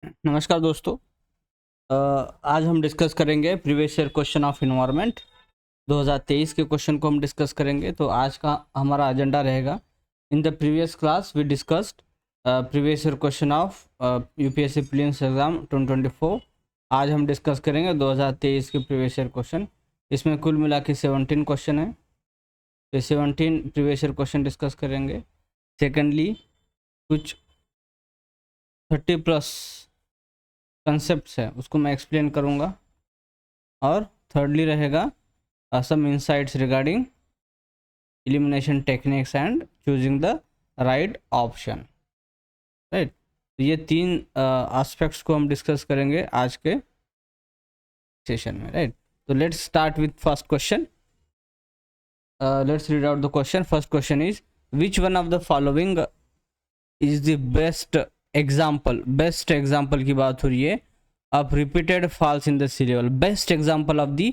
नमस्कार दोस्तों। आज हम डिस्कस करेंगे previous year question of environment 2023 के क्वेश्चन को हम डिस्कस करेंगे। तो आज का हमारा एजेंडा रहेगा, in the previous class we discussed previous year question of UPSC prelims exam 2024। आज हम डिस्कस करेंगे 2023 के प्रीवियस ईयर क्वेश्चन। इसमें कुल मिला के 17 क्वेश्चन है, तो 17 प्रीवियस ईयर क्वेश्चन डिस्कस करेंगे। सेकेंडली कुछ 30+ कंसेप्ट्स है उसको मैं एक्सप्लेन करूँगा, और थर्डली रहेगा some insights regarding elimination techniques and choosing the right option. Right, तो ये तीन एस्पेक्ट्स को हम डिस्कस करेंगे आज के सेशन में। राइट, तो let's start with first question. Let's read out the question. First question is, which one of the following is the best example. Best example की बात हो रही है of repeated falls in the sea level. Best example of the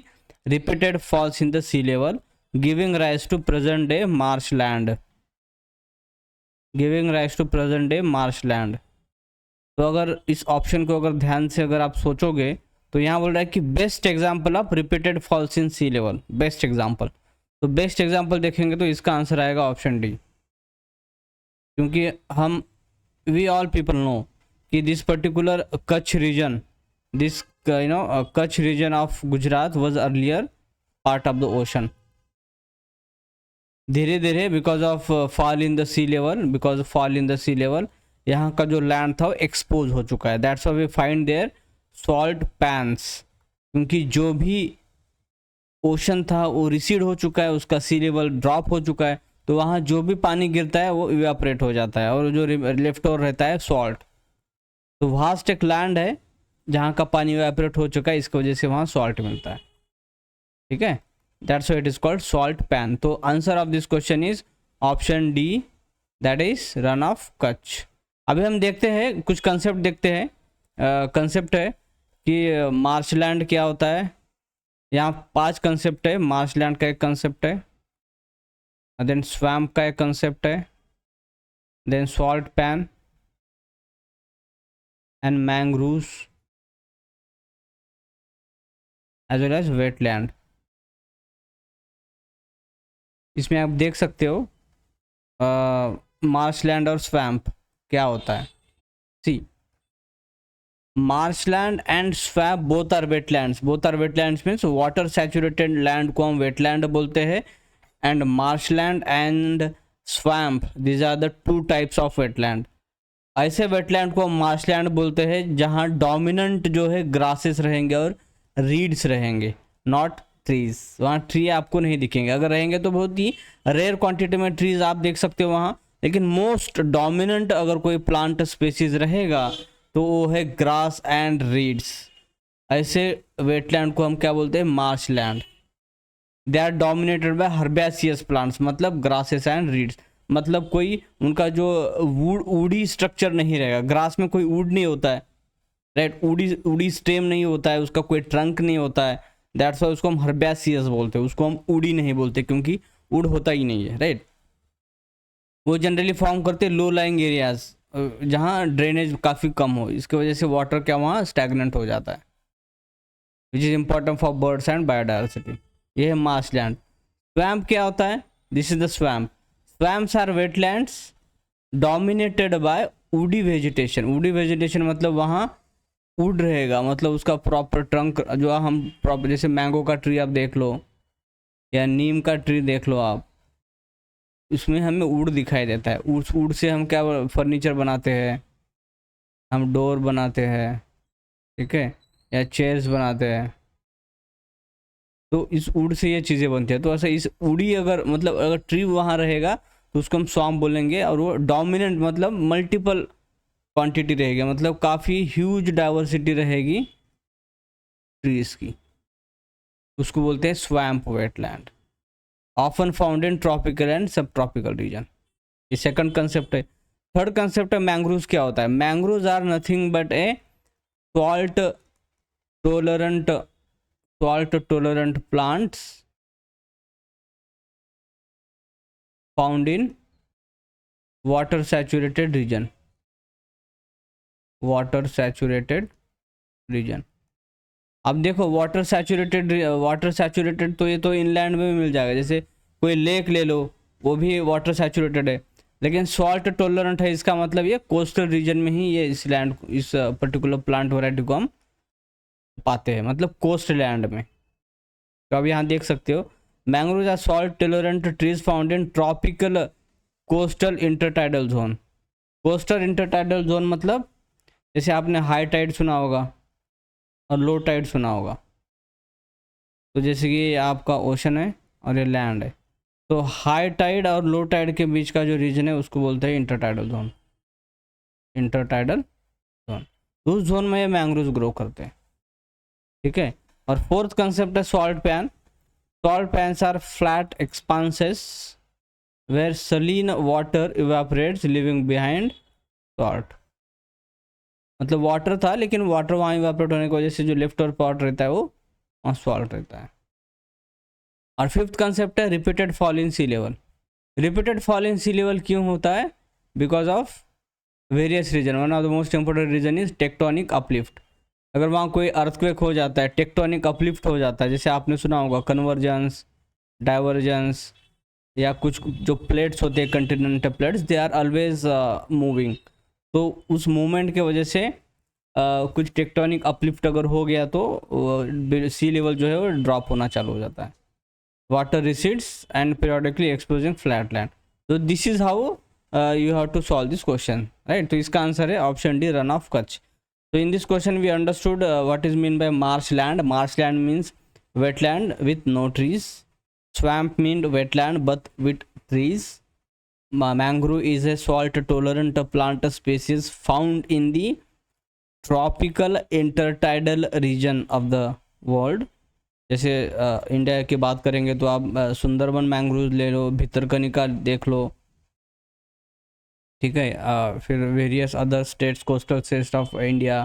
repeated falls in the sea level giving rise to present day marshland. Giving rise to present day marshland. तो अगर इस option को अगर ध्यान से अगर आप सोचोगे तो यहाँ बोल रहा है कि best example of repeated falls in sea level. Best example, तो बेस्ट एग्जाम्पल देखेंगे तो इसका आंसर आएगा ऑप्शन डी, क्योंकि हम वी ऑल पीपल नो कि this particular Kutch region, this Kutch region of Gujarat was earlier part of the ocean. धीरे धीरे because of fall in the sea level, यहाँ का जो लैंड था वो एक्सपोज हो चुका है। That's why we find there salt pans, क्योंकि जो भी ओशन था वो रिसीड हो चुका है, उसका सी लेवल ड्रॉप हो चुका है, तो वहाँ जो भी पानी गिरता है वो इवेपोरेट हो जाता है और जो लेफ्ट ओवर रहता है सॉल्ट। तो वास्ट एक लैंड है जहाँ का पानी इवेपोरेट हो चुका है, इसकी वजह से वहाँ सॉल्ट मिलता है। ठीक है, that's why it is called salt pan. तो answer of this question is option D, that is Rann of Kutch. अभी हम देखते हैं कुछ कंसेप्ट देखते हैं। कंसेप्ट है कि मार्शलैंड क्या होता है। यहाँ 5 कंसेप्ट है। मार्शलैंड का एक कंसेप्ट है, देन स्वैम्प का एक कंसेप्ट है, then salt pan and mangroves as well as wetland. इसमें आप देख सकते हो मार्शलैंड और स्वैम्प क्या होता है। See, marshland and swamp both are wetlands. Both are wetlands means water saturated land को हम वेटलैंड बोलते हैं, and marshland and swamp these are the 2 types of wetland. ऐसे वेटलैंड को हम मार्शलैंड बोलते हैं जहाँ डोमिनेंट जो है ग्रासेस रहेंगे और रीड्स रहेंगे, नॉट ट्रीज। वहाँ ट्री आपको नहीं दिखेंगे, अगर रहेंगे तो बहुत ही रेयर क्वांटिटी में ट्रीज आप देख सकते हो वहाँ, लेकिन मोस्ट डोमिनेंट अगर कोई प्लांट स्पेसीज रहेगा तो वो है ग्रास एंड रीड्स। ऐसे वेटलैंड को हम क्या बोलते हैं, marshland. They are dominated by herbaceous plants, मतलब ग्रासेस एंड रीड्स, मतलब कोई उनका जो वुडी स्ट्रक्चर नहीं रहेगा। ग्रास में कोई वुड नहीं होता है, राइट, उड़ी स्टेम नहीं होता है, उसका कोई ट्रंक नहीं होता है। दैट्स वाई उसको हम हर्बेसियस बोलते हैं, उसको हम उड़ी नहीं बोलते, क्योंकि वुड होता ही नहीं है। राइट, वो जनरली फॉर्म करते हैं लो लाइंग एरियाज जहाँ ड्रेनेज काफ़ी कम हो, इसकी वजह से वाटर क्या वहाँ स्टैगनेंट हो जाता है, which is important for birds and biodiversity. ये है मार्शलैंड। स्वैम्प क्या होता है, this is the swamp. Swamps are wetlands dominated by woody vegetation. Woody vegetation मतलब वहाँ वुड रहेगा, मतलब उसका प्रॉपर ट्रंक जो हम प्रॉपर, जैसे मैंगो का ट्री आप देख लो या नीम का ट्री देख लो आप, उसमें हमें वुड दिखाई देता है। उस वुड से हम क्या फर्नीचर बनाते हैं, हम डोर बनाते हैं, ठीक है, या चेयर्स बनाते हैं, तो इस वुड से ये चीज़ें बनती है। तो ऐसा इस वुडी अगर मतलब अगर ट्री वहाँ रहेगा तो उसको हम स्वैम्प बोलेंगे, और वो डोमिनेंट मतलब मल्टीपल क्वांटिटी रहेगी, मतलब काफ़ी ह्यूज डाइवर्सिटी रहेगी ट्रीज की, उसको बोलते हैं swamp wetland, often found in tropical and subtropical region. ये सेकंड कंसेप्ट है। थर्ड कंसेप्ट है मैंग्रोव्स। क्या होता है, mangroves are nothing but a salt tolerant plants found in water saturated region. Water saturated region. अब देखो water saturated तो ये तो इनलैंड में भी मिल जाएगा, जैसे कोई लेक ले लो वो भी वाटर सैचुरेटेड है। लेकिन सॉल्ट टॉलरेंट है, इसका मतलब ये कोस्टल रीजन में ही ये इस लैंड, इस पर्टिकुलर प्लांट वैरायटी को हम पाते हैं, मतलब कोस्ट लैंड में। तो अब यहाँ देख सकते हो mangrove are salt tolerant trees found in tropical coastal intertidal zone. Coastal intertidal zone मतलब जैसे आपने हाई टाइड सुना होगा और लो टाइड सुना होगा, तो जैसे कि ये आपका ओशन है और ये लैंड है, तो हाई टाइड और लो टाइड के बीच का जो रीजन है उसको बोलते हैं इंटरटाइडल जोन। इंटरटाइडल जोन, उस जोन में ये मैंग्रोव ग्रो करते हैं, ठीक है। और फोर्थ कंसेप्ट है salt pan. Salt pans are flat expanses where saline water evaporates leaving behind salt. मतलब वाटर था लेकिन वाटर वहाँ इवेपोरेट होने की वजह से जो लेफ्ट और पार्ट रहता है वो वहाँ सॉल्ट रहता है। और फिफ्थ कंसेप्ट है repeated fall in sea level. Repeated fall in sea level क्यों होता है? Because of various region. One of the most important region is tectonic uplift. अगर वहाँ कोई अर्थक्वेक हो जाता है, टेक्टोनिक अपलिफ्ट हो जाता है, जैसे आपने सुना होगा कन्वर्जेंस, डाइवर्जेंस, या कुछ जो प्लेट्स होते हैं continental plates, they are always moving. तो उस मूवमेंट की वजह से कुछ टेक्टोनिक अपलिफ्ट अगर हो गया तो सी लेवल जो है वो ड्रॉप होना चालू हो जाता है। Water recedes and periodically exposing flat land. तो this is how you have to solve this question, right. तो इसका आंसर है option D, Rann of Kutch. So in this question we understood what is mean by marshland. Marshland means wetland with no trees. Swamp means wetland but with trees. Mangrove is a salt tolerant plant species found in the tropical intertidal region of the world. जैसे India की बात करेंगे तो आप Sundarban mangrove ले लो, भितरकनिका देख लो, ठीक है। फिर various other states, coastal states of India,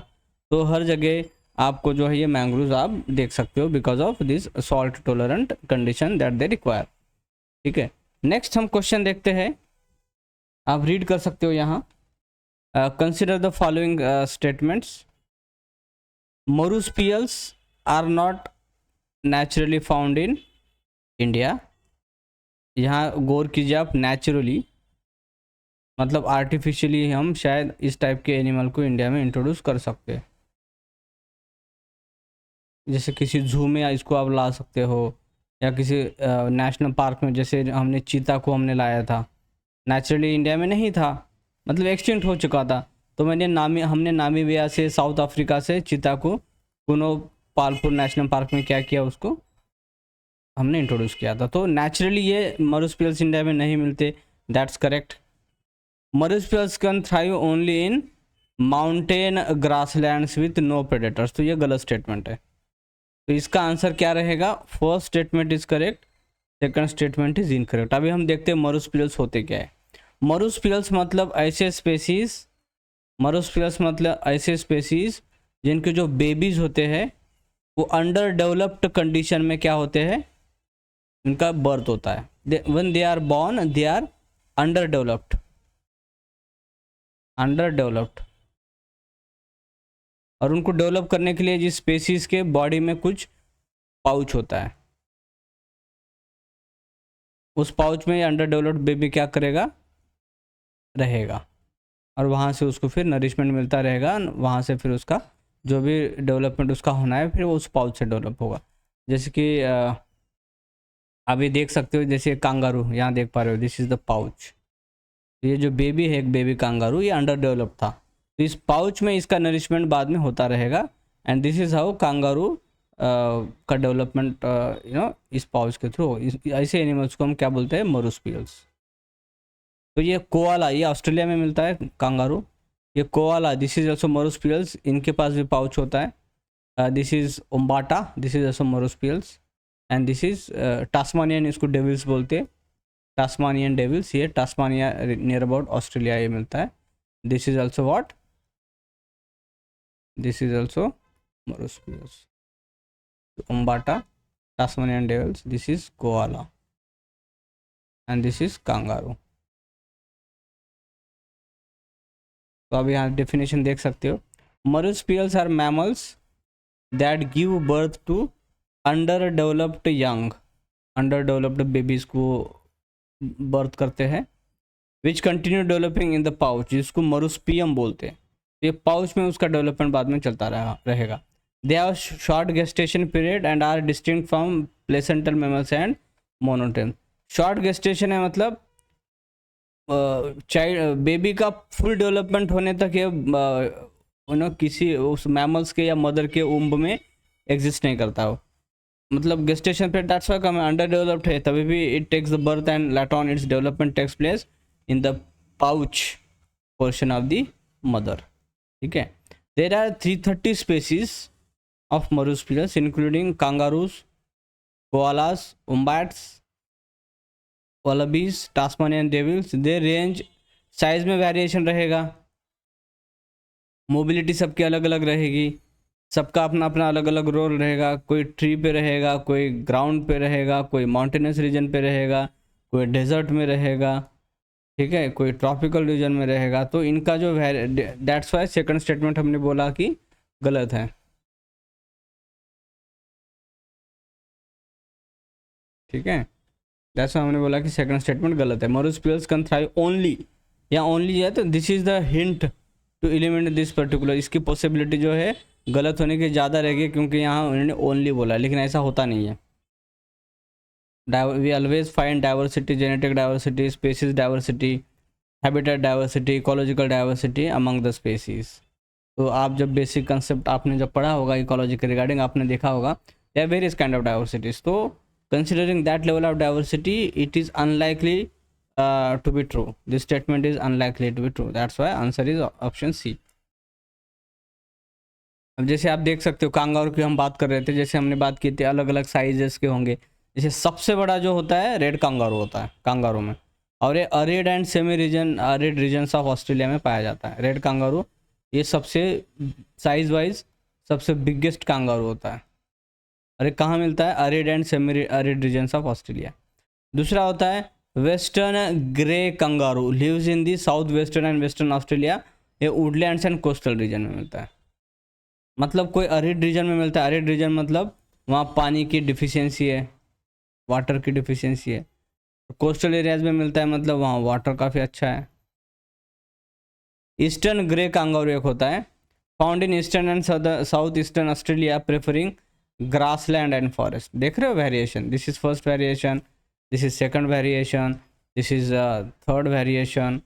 तो हर जगह आपको जो है ये मैंग्रोव आप देख सकते हो because of this salt tolerant condition that they require, ठीक है। नेक्स्ट हम क्वेश्चन देखते हैं, आप रीड कर सकते हो यहाँ। Consider the following statements. Marsupials are not naturally found in India. यहाँ गौर कीजिए आप, नेचुरली मतलब आर्टिफिशियली हम शायद इस टाइप के एनिमल को इंडिया में इंट्रोड्यूस कर सकते हैं। जैसे किसी जू में इसको आप ला सकते हो, या किसी नेशनल पार्क में, जैसे हमने चीता को हमने लाया था, नेचुरली इंडिया में नहीं था, मतलब एक्सटिंक्ट हो चुका था। तो हमने नामीबिया से, साउथ अफ्रीका से चीता को कुनो पालपुर नेशनल पार्क में क्या किया, उसको हमने इंट्रोड्यूस किया था। तो नेचुरली ये मरूस्पियल्स इंडिया में नहीं मिलते, that's correct. Marsupials can thrive only in mountain grasslands with no predators. तो ये गलत स्टेटमेंट है, तो इसका आंसर क्या रहेगा? First statement is correct, second statement is incorrect. अभी हम देखते हैं मरूस्पियल्स होते क्या है। मरूस्पियल्स मतलब ऐसे स्पेसीज जिनके जो बेबीज होते हैं वो अंडर डेवलप्ड कंडीशन में क्या होते हैं, इनका बर्थ होता है। When they are born they are underdeveloped, और उनको डेवलप करने के लिए जिस स्पेसीज के बॉडी में कुछ पाउच होता है, उस पाउच में अंडर डेवलप्ड बेबी क्या करेगा, रहेगा, और वहाँ से उसको फिर नरिशमेंट मिलता रहेगा, वहाँ से फिर उसका जो भी डेवलपमेंट उसका होना है फिर वो उस पाउच से डेवलप होगा। जैसे कि अभी देख सकते हो, जैसे कांगारू यहाँ देख पा रहे हो, दिस इज़ द पाउच। ये जो बेबी है, एक बेबी कांगारू, ये अंडर डेवलप था, तो इस पाउच में इसका नरिशमेंट बाद में होता रहेगा, and this is how kangaroo का डेवलपमेंट इस पाउच के थ्रू। ऐसे एनिमल्स को हम क्या बोलते हैं, मरूस्पियल्स। तो ये कोआला, ये ऑस्ट्रेलिया में मिलता है कांगारू, ये koala, this is also marsupials, इनके पास भी पाउच होता है। This is wombat, this is also marsupials, and this is Tasmanian, इसको डेविल्स बोलते हैं, टास्मानियन डेविल्स, ये टास्मानिया नियर अबाउट ऑस्ट्रेलिया ये मिलता है। This is also what, this is also marsupials, wombat, Tasmanian devils, this is koala, and this is kangaroo. तो अब यहाँ डेफिनेशन देख सकते हो, Marsupials are mammals that give birth to underdeveloped young, underdeveloped babies को बर्थ करते हैं, which continue developing in the pouch, जिसको मरुस्पियम बोलते हैं। ये पाउच में उसका डेवलपमेंट बाद में चलता रहेगा। They have short gestation period and are distinct from placental mammals and monotreme. Short gestation है मतलब चाइल्ड बेबी का फुल डेवलपमेंट होने तक ये किसी उस मैमल्स के या मदर के उम्ब में एग्जिस्ट नहीं करता हो, मतलब गेस्टेशन पीरियड दैट्स व्हाई कम अंडर डेवलप्ड है, तभी भी it takes the birth and later on its development takes place in the pouch portion of the mother. ठीक है, there are 330 species of marsupials including kangaroos, koalas, wombats, wallabies, Tasmanian devils. They range, size में variation रहेगा, mobility सबकी अलग अलग रहेगी, सबका अपना अपना अलग अलग रोल रहेगा। कोई ट्री पे रहेगा, कोई ग्राउंड पे रहेगा, कोई माउंटेनस रीजन पे रहेगा, कोई डेजर्ट में रहेगा, ठीक है, कोई ट्रॉपिकल रीजन में रहेगा। तो इनका जो दैट्स वाई सेकंड स्टेटमेंट हमने बोला कि गलत है। ठीक है, दैट्स वाई हमने बोला कि सेकंड स्टेटमेंट गलत है। मरुस्पियल्स कैन थ्राइव ओनली, या ओनली है तो this is the hint to eliminate this particular, इसकी पॉसिबिलिटी जो है गलत होने की ज़्यादा रहेगी क्योंकि यहाँ उन्होंने ओनली बोला, लेकिन ऐसा होता नहीं है। We always find diversity, genetic diversity, species diversity, habitat diversity, ecological diversity among the species. तो आप जब बेसिक कंसेप्ट आपने जब पढ़ा होगा इकोलॉजी के रिगार्डिंग, आपने देखा होगा there various kind of diversities. तो considering that level of diversity it is unlikely to be true, this statement is unlikely to be true, that's why answer is option C। अब जैसे आप देख सकते हो कांगारू की हम बात कर रहे थे, जैसे हमने बात की थी अलग अलग साइजेस के होंगे, जैसे सबसे बड़ा जो होता है रेड कांगारू होता है कांगारू में, और ये arid and semi region, arid regions of Australia में पाया जाता है रेड कांगारू। ये सबसे साइज वाइज सबसे बिगेस्ट कांगारू होता है, और ये कहाँ मिलता है, arid and semi arid regions of Australia. दूसरा होता है western grey kangaroo, lives in the south western and western Australia, ये वुडलैंड्स एंड कोस्टल रीजन में मिलता है। मतलब कोई अरिड रीजन में मिलता है, अरिड रीजन मतलब वहाँ पानी की डिफिशियंसी है, वाटर की डिफिशियंसी है। कोस्टल एरियाज में मिलता है मतलब वहाँ वाटर काफ़ी अच्छा है। ईस्टर्न ग्रे कांगारू एक होता है, found in eastern and south eastern Australia preferring grassland and forest. देख रहे हो variation, this is first variation, this is second variation, this is third variation.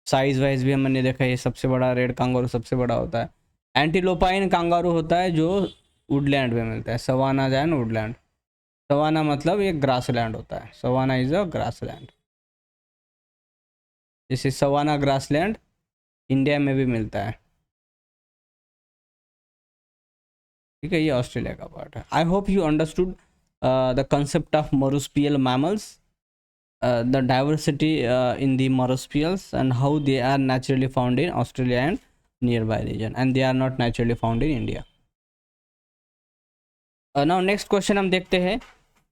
Size wise भी हमने देखा, ये सबसे बड़ा रेड कांगारू सबसे बड़ा होता है। एंटीलोपाइन कांगारू होता है जो वुडलैंड में मिलता है, सवाना एंड वुडलैंड। सवाना मतलब ये ग्रासलैंड होता है, सवाना इज अ ग्रासलैंड। जैसे सवाना ग्रासलैंड इंडिया में भी मिलता है, ठीक है, ये ऑस्ट्रेलिया का पार्ट है। आई hope you understood the concept of marsupial mammals, the diversity in the marsupials and how they are naturally found in Australia and nearby region, and they are not naturally found in India. Now next question हम देखते हैं,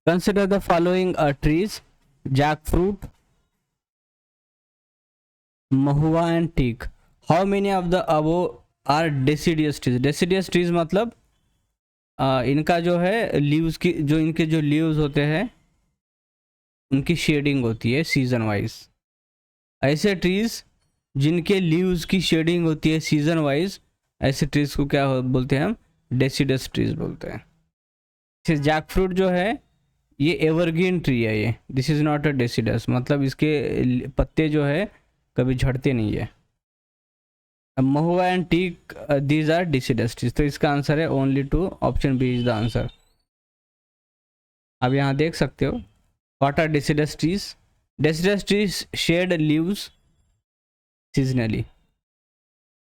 consider the following trees: jackfruit, mahua and teak. How many of the above are deciduous trees? Deciduous trees मतलब इनका जो है leaves की, जो इनके जो लीव्स होते हैं उनकी शेडिंग होती है सीजन वाइज। ऐसे ट्रीज जिनके लीव्स की शेडिंग होती है सीजन वाइज, ऐसे ट्रीज को क्या बोलते हैं हम, डेसिडस ट्रीज बोलते हैं। जैक फ्रूट जो है ये एवरग्रीन ट्री है, ये this is not a deciduous, मतलब इसके पत्ते जो है कभी झड़ते नहीं है। Mahua and teak these are deciduous trees, तो इसका आंसर है only two, option B is the answer. अब यहाँ देख सकते हो what are deciduous trees. Deciduous trees shed leaves seasonally,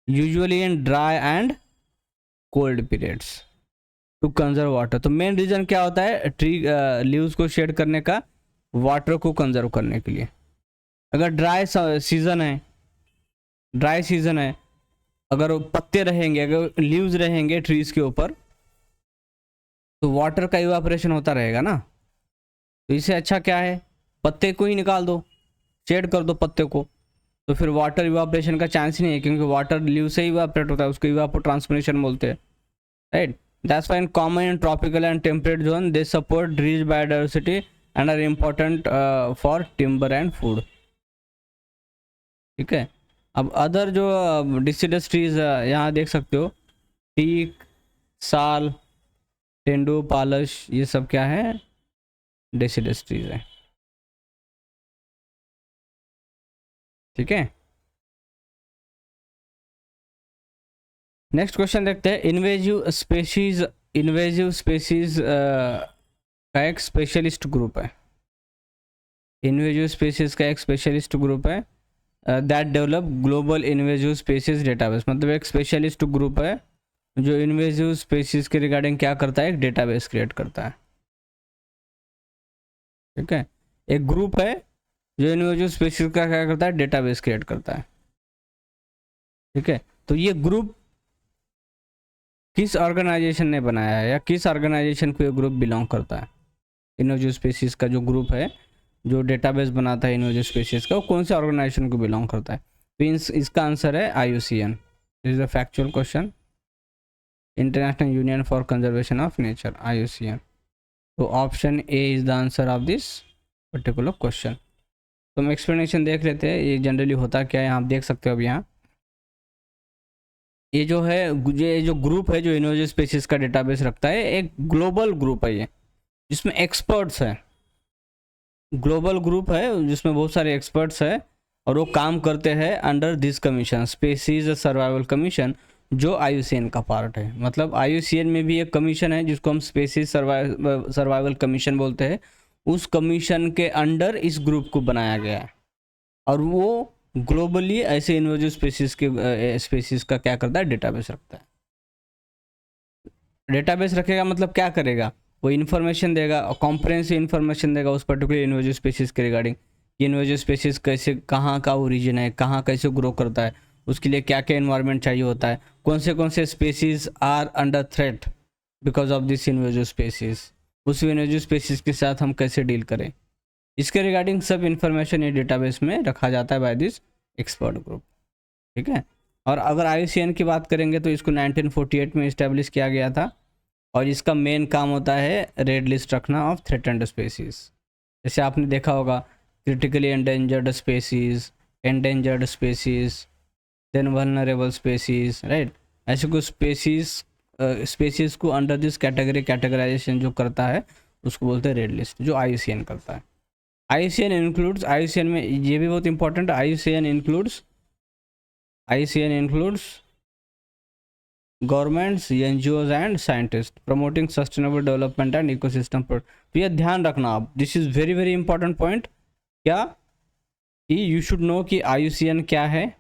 usually in dry and cold periods to conserve water. तो main reason क्या होता है ट्री लीव्स को शेड करने का, वाटर को कंजर्व करने के लिए। अगर ड्राई सीजन है, ड्राई सीजन है, अगर पत्ते रहेंगे, अगर लीव्स रहेंगे ट्रीज के ऊपर, तो वाटर का इवापोरेशन होता रहेगा ना। तो इससे अच्छा क्या है, पत्ते को ही निकाल दो, शेड कर दो पत्ते को, तो फिर वाटर इवापोरेशन का चांस ही नहीं है, क्योंकि वाटर लीव से इवापोरेट होता है, उसको इवापोट्रांसपिरेशन बोलते हैं, right. That's why in common in tropical and temperate zone they support rich biodiversity and are important for timber and food, ठीक है। अब अदर जो डिसीडस ट्रीज यहाँ देख सकते हो, टीक, साल, तेंदू, पालश, ये सब क्या है, डिसीडस ट्रीज है, ठीक है। नेक्स्ट क्वेश्चन देखते हैं। इन्वेजिव स्पेसीज का एक स्पेशलिस्ट ग्रुप है, इन्वेजिव स्पेसीज का एक स्पेशलिस्ट ग्रुप है that develop global invasive species database, मतलब एक स्पेशलिस्ट ग्रुप है जो इन्वेजिव स्पेसीज के रिगार्डिंग क्या करता है, एक डेटाबेस क्रिएट करता है, ठीक है। एक ग्रुप है जो इन्वेजिव स्पेसीज का क्या करता है, डेटाबेस क्रिएट करता है, ठीक है। तो ये ग्रुप किस ऑर्गेनाइजेशन ने बनाया है, या किस ऑर्गेनाइजेशन को ये ग्रुप बिलोंग करता है। इन्वेजिव स्पेसीज का जो ग्रुप है जो डेटाबेस बनाता है इन्वेजिव स्पेसीज का, वो कौन से ऑर्गेनाइजेशन को बिलोंग करता है। तो इसका आंसर है IUCN। This is a factual question, international union for conservation of nature, IUCN। तो option A is the answer of this particular question. तो हम एक्सप्लेनेशन देख लेते हैं, ये जनरली होता क्या है, आप देख सकते हो। अब यहाँ ये जो है, ये जो ग्रुप है जो इन्वेजिव स्पेसीज का डेटाबेस रखता है, एक ग्लोबल ग्रुप है ये, जिसमें एक्सपर्ट्स है, ग्लोबल ग्रुप है जिसमें बहुत सारे एक्सपर्ट्स है, और वो काम करते हैं under this commission, species survival commission, जो IUCN का पार्ट है। मतलब IUCN में भी एक कमीशन है जिसको हम स्पेसीज सर्वाइवल कमीशन बोलते हैं, उस कमीशन के अंडर इस ग्रुप को बनाया गया है, और वो ग्लोबली ऐसे इन्वेजिव स्पेसीज का क्या करता है, डेटाबेस रखता है। डेटाबेस रखेगा मतलब क्या करेगा, वो इन्फॉर्मेशन देगा, कॉम्प्रहेंसिव इन्फॉर्मेशन देगा उस पर्टिकुलर इन्वेजिव स्पेसीज के रिगार्डिंग, इन्वेजिव स्पेसीज कैसे, कहाँ का ओरिजिन है, कहाँ कैसे ग्रो करता है, उसके लिए क्या क्या इन्वायरमेंट चाहिए होता है, कौन से species are under threat because of this invasive species, उस इन्वेजिव स्पेसीज के साथ हम कैसे डील करें, इसके रिगार्डिंग सब इन्फॉर्मेशन ये डेटाबेस में रखा जाता है बाय दिस एक्सपर्ट ग्रुप, ठीक है। और अगर IUCN की बात करेंगे तो इसको 1948 में इस्टेब्लिश किया गया था, और इसका मेन काम होता है रेड लिस्ट रखना ऑफ थ्रेटेंड स्पेसीज। जैसे आपने देखा होगा critically endangered species, endangered species, then vulnerable species, right. ऐसे कुछ स्पेसीज को अंडर दिस कैटेगराइजेशन जो करता है उसको बोलते हैं रेड लिस्ट, जो IUCN करता है। IUCN में ये भी बहुत important, IUCN includes governments, NGOs and scientist promoting sustainable development and ecosystem. तो ये ध्यान रखना आप, this is very very important point, क्या कि यू शुड नो कि IUCN क्या है,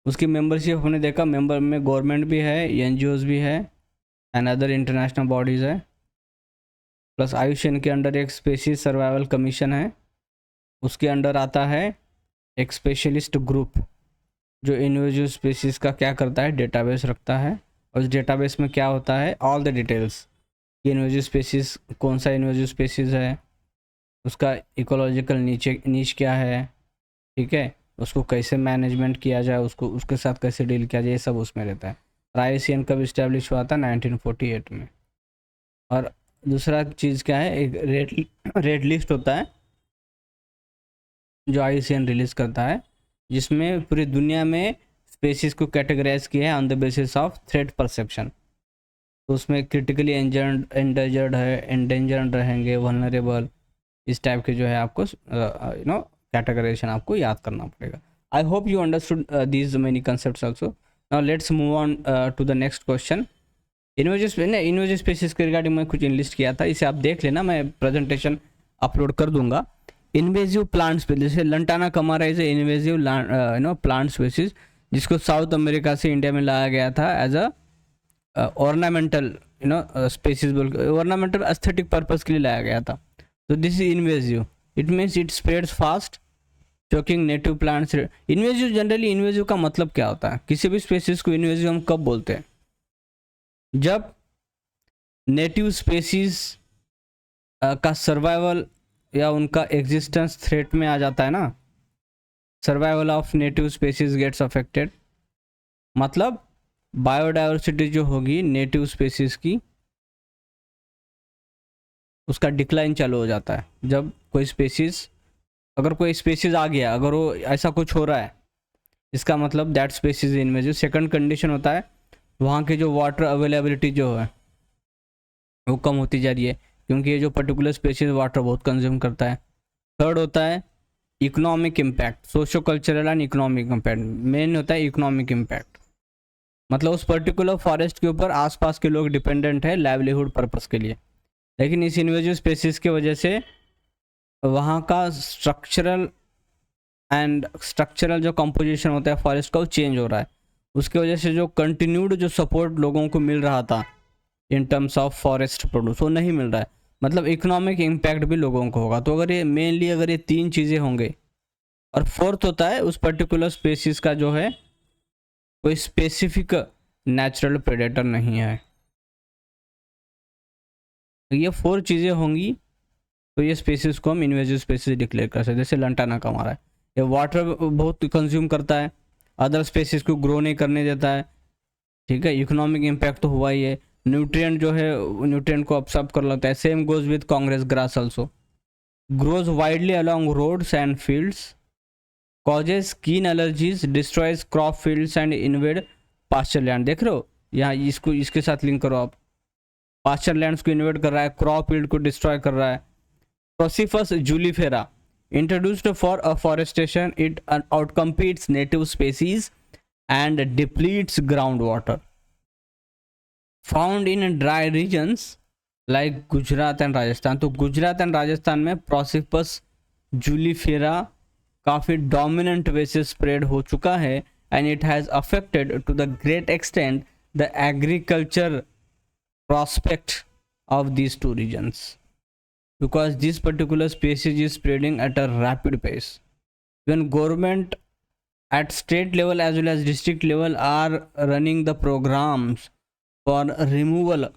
उसकी मेंबरशिप हमने देखा, मेंबर में गवर्नमेंट भी है, NGOs भी है एंड अदर इंटरनेशनल बॉडीज़ है, प्लस IUCN के अंडर एक स्पेसीज सर्वाइवल कमीशन है, उसके अंडर आता है एक स्पेशलिस्ट ग्रुप जो इन्वेजिव स्पेसीज का क्या करता है, डेटाबेस रखता है, और उस डेटाबेस में क्या होता है, ऑल द डिटेल्स, ये इन्वेजिव स्पेसीज कौन सा इन्वेजिव स्पेसीज है, उसका इकोलॉजिकल नीच क्या है, ठीक है, उसको कैसे मैनेजमेंट किया जाए, उसको उसके साथ कैसे डील किया जाए, ये सब उसमें रहता है। और IUCN कब इस्टेब्लिश हुआ था, 1948 में। और दूसरा चीज़ क्या है, एक रेड लिस्ट होता है जो IUCN रिलीज करता है, जिसमें पूरी दुनिया में स्पेसीज को कैटेगराइज किया है on the basis of threat perception. तो उसमें क्रिटिकली एंडेंजर्ड है, एंडेंजर्ड रहेंगे, वल्नरेबल, इस टाइप के जो है आपको कैटेगराइजेशन आपको याद करना पड़ेगा। I hope you understood these many concepts also. Now let's move on to the next question. Invasive species के रिगार्डिंग मैं कुछ इनलिस्ट किया था, इसे आप देख लेना, मैं प्रेजेंटेशन अपलोड कर दूंगा। इन्वेजिव प्लांट स्पेसीज, जैसे lantana camara is invasive plant species, जिसको साउथ अमेरिका से इंडिया में लाया गया था एज अ ऑर्नामेंटल स्पेसीज, बोल ऑर्नामेंटल एस्थेटिक पर्पज के लिए लाया गया था। तो this is invasive, it means it spreads fast, choking native plants. Invasive, generally invasive का मतलब क्या होता है, किसी भी स्पेसीज को इन्वेजिव हम कब बोलते हैं, जब नेटिव स्पेसीज का सर्वाइवल या उनका एग्जिस्टेंस थ्रेट में आ जाता है ना, survival of native species gets affected, मतलब बायोडाइवर्सिटी जो होगी नेटिव स्पेसीज की, उसका डिक्लाइन चालू हो जाता है। जब कोई स्पेसीज, अगर कोई स्पेसीज आ गया, अगर वो ऐसा कुछ हो रहा है, इसका मतलब that species invasive. Second condition होता है वहाँ की जो वाटर अवेलेबिलिटी जो है वो कम होती जा रही है, क्योंकि ये जो पर्टिकुलर स्पेसीज वाटर बहुत कंज्यूम करता है। थर्ड होता है economic impact, socio cultural and economic impact. Main होता है इकोनॉमिक इम्पैक्ट, मतलब उस पर्टिकुलर फॉरेस्ट के ऊपर आसपास के लोग डिपेंडेंट है लाइवलीहुड पर्पस के लिए, लेकिन इस इन्वेजिव स्पेसीज की वजह से वहाँ का स्ट्रक्चरल जो कंपोजिशन होता है फॉरेस्ट का वो चेंज हो रहा है। उसकी वजह से जो कंटिन्यूड जो सपोर्ट लोगों को मिल रहा था in terms of forest produce, वो नहीं मिल रहा है, मतलब इकोनॉमिक इम्पैक्ट भी लोगों को होगा। तो अगर ये मेनली अगर ये तीन चीज़ें होंगे, और फोर्थ होता है उस पर्टिकुलर स्पेसीज का जो है कोई स्पेसिफिक नेचुरल प्रेडेटर नहीं है। ये 4 चीज़ें होंगी तो ये स्पेसीज को हम इन्वेजिव स्पेसीज डिक्लेयर कर सकते हैं। जैसे लंटाना का हमारा है, ये वाटर बहुत कंज्यूम करता है, अदर स्पेसीज को ग्रो नहीं करने देता है, ठीक है। इकोनॉमिक इम्पैक्ट तो हुआ ही है, न्यूट्रिएंट जो है न्यूट्रिएंट को अब्सॉर्ब कर लेता है। Same goes with Congress grass also, grows widely along roads and fields, causes skin allergies, destroys crop fields and invade pasture land. देख रहे हो यहाँ, इसको इसके साथ लिंक करो आप, पास्चर लैंड्स को इन्वेड कर रहा है, क्रॉप फील्ड को डिस्ट्रॉय कर रहा है। प्रोसिफस जूलीफेरा introduced for afforestation, it outcompetes native species and depletes groundwater. Found in dry regions like Gujarat and Rajasthan, तो गुजरात एंड राजस्थान में प्रोसिफस जूलीफेरा काफ़ी डोमिनेंट वे से स्प्रेड हो चुका है, and it has affected to the great extent the agriculture prospect of these two regions, because this particular species is spreading at a rapid pace. When government at state level as well as district level are running the programs for removal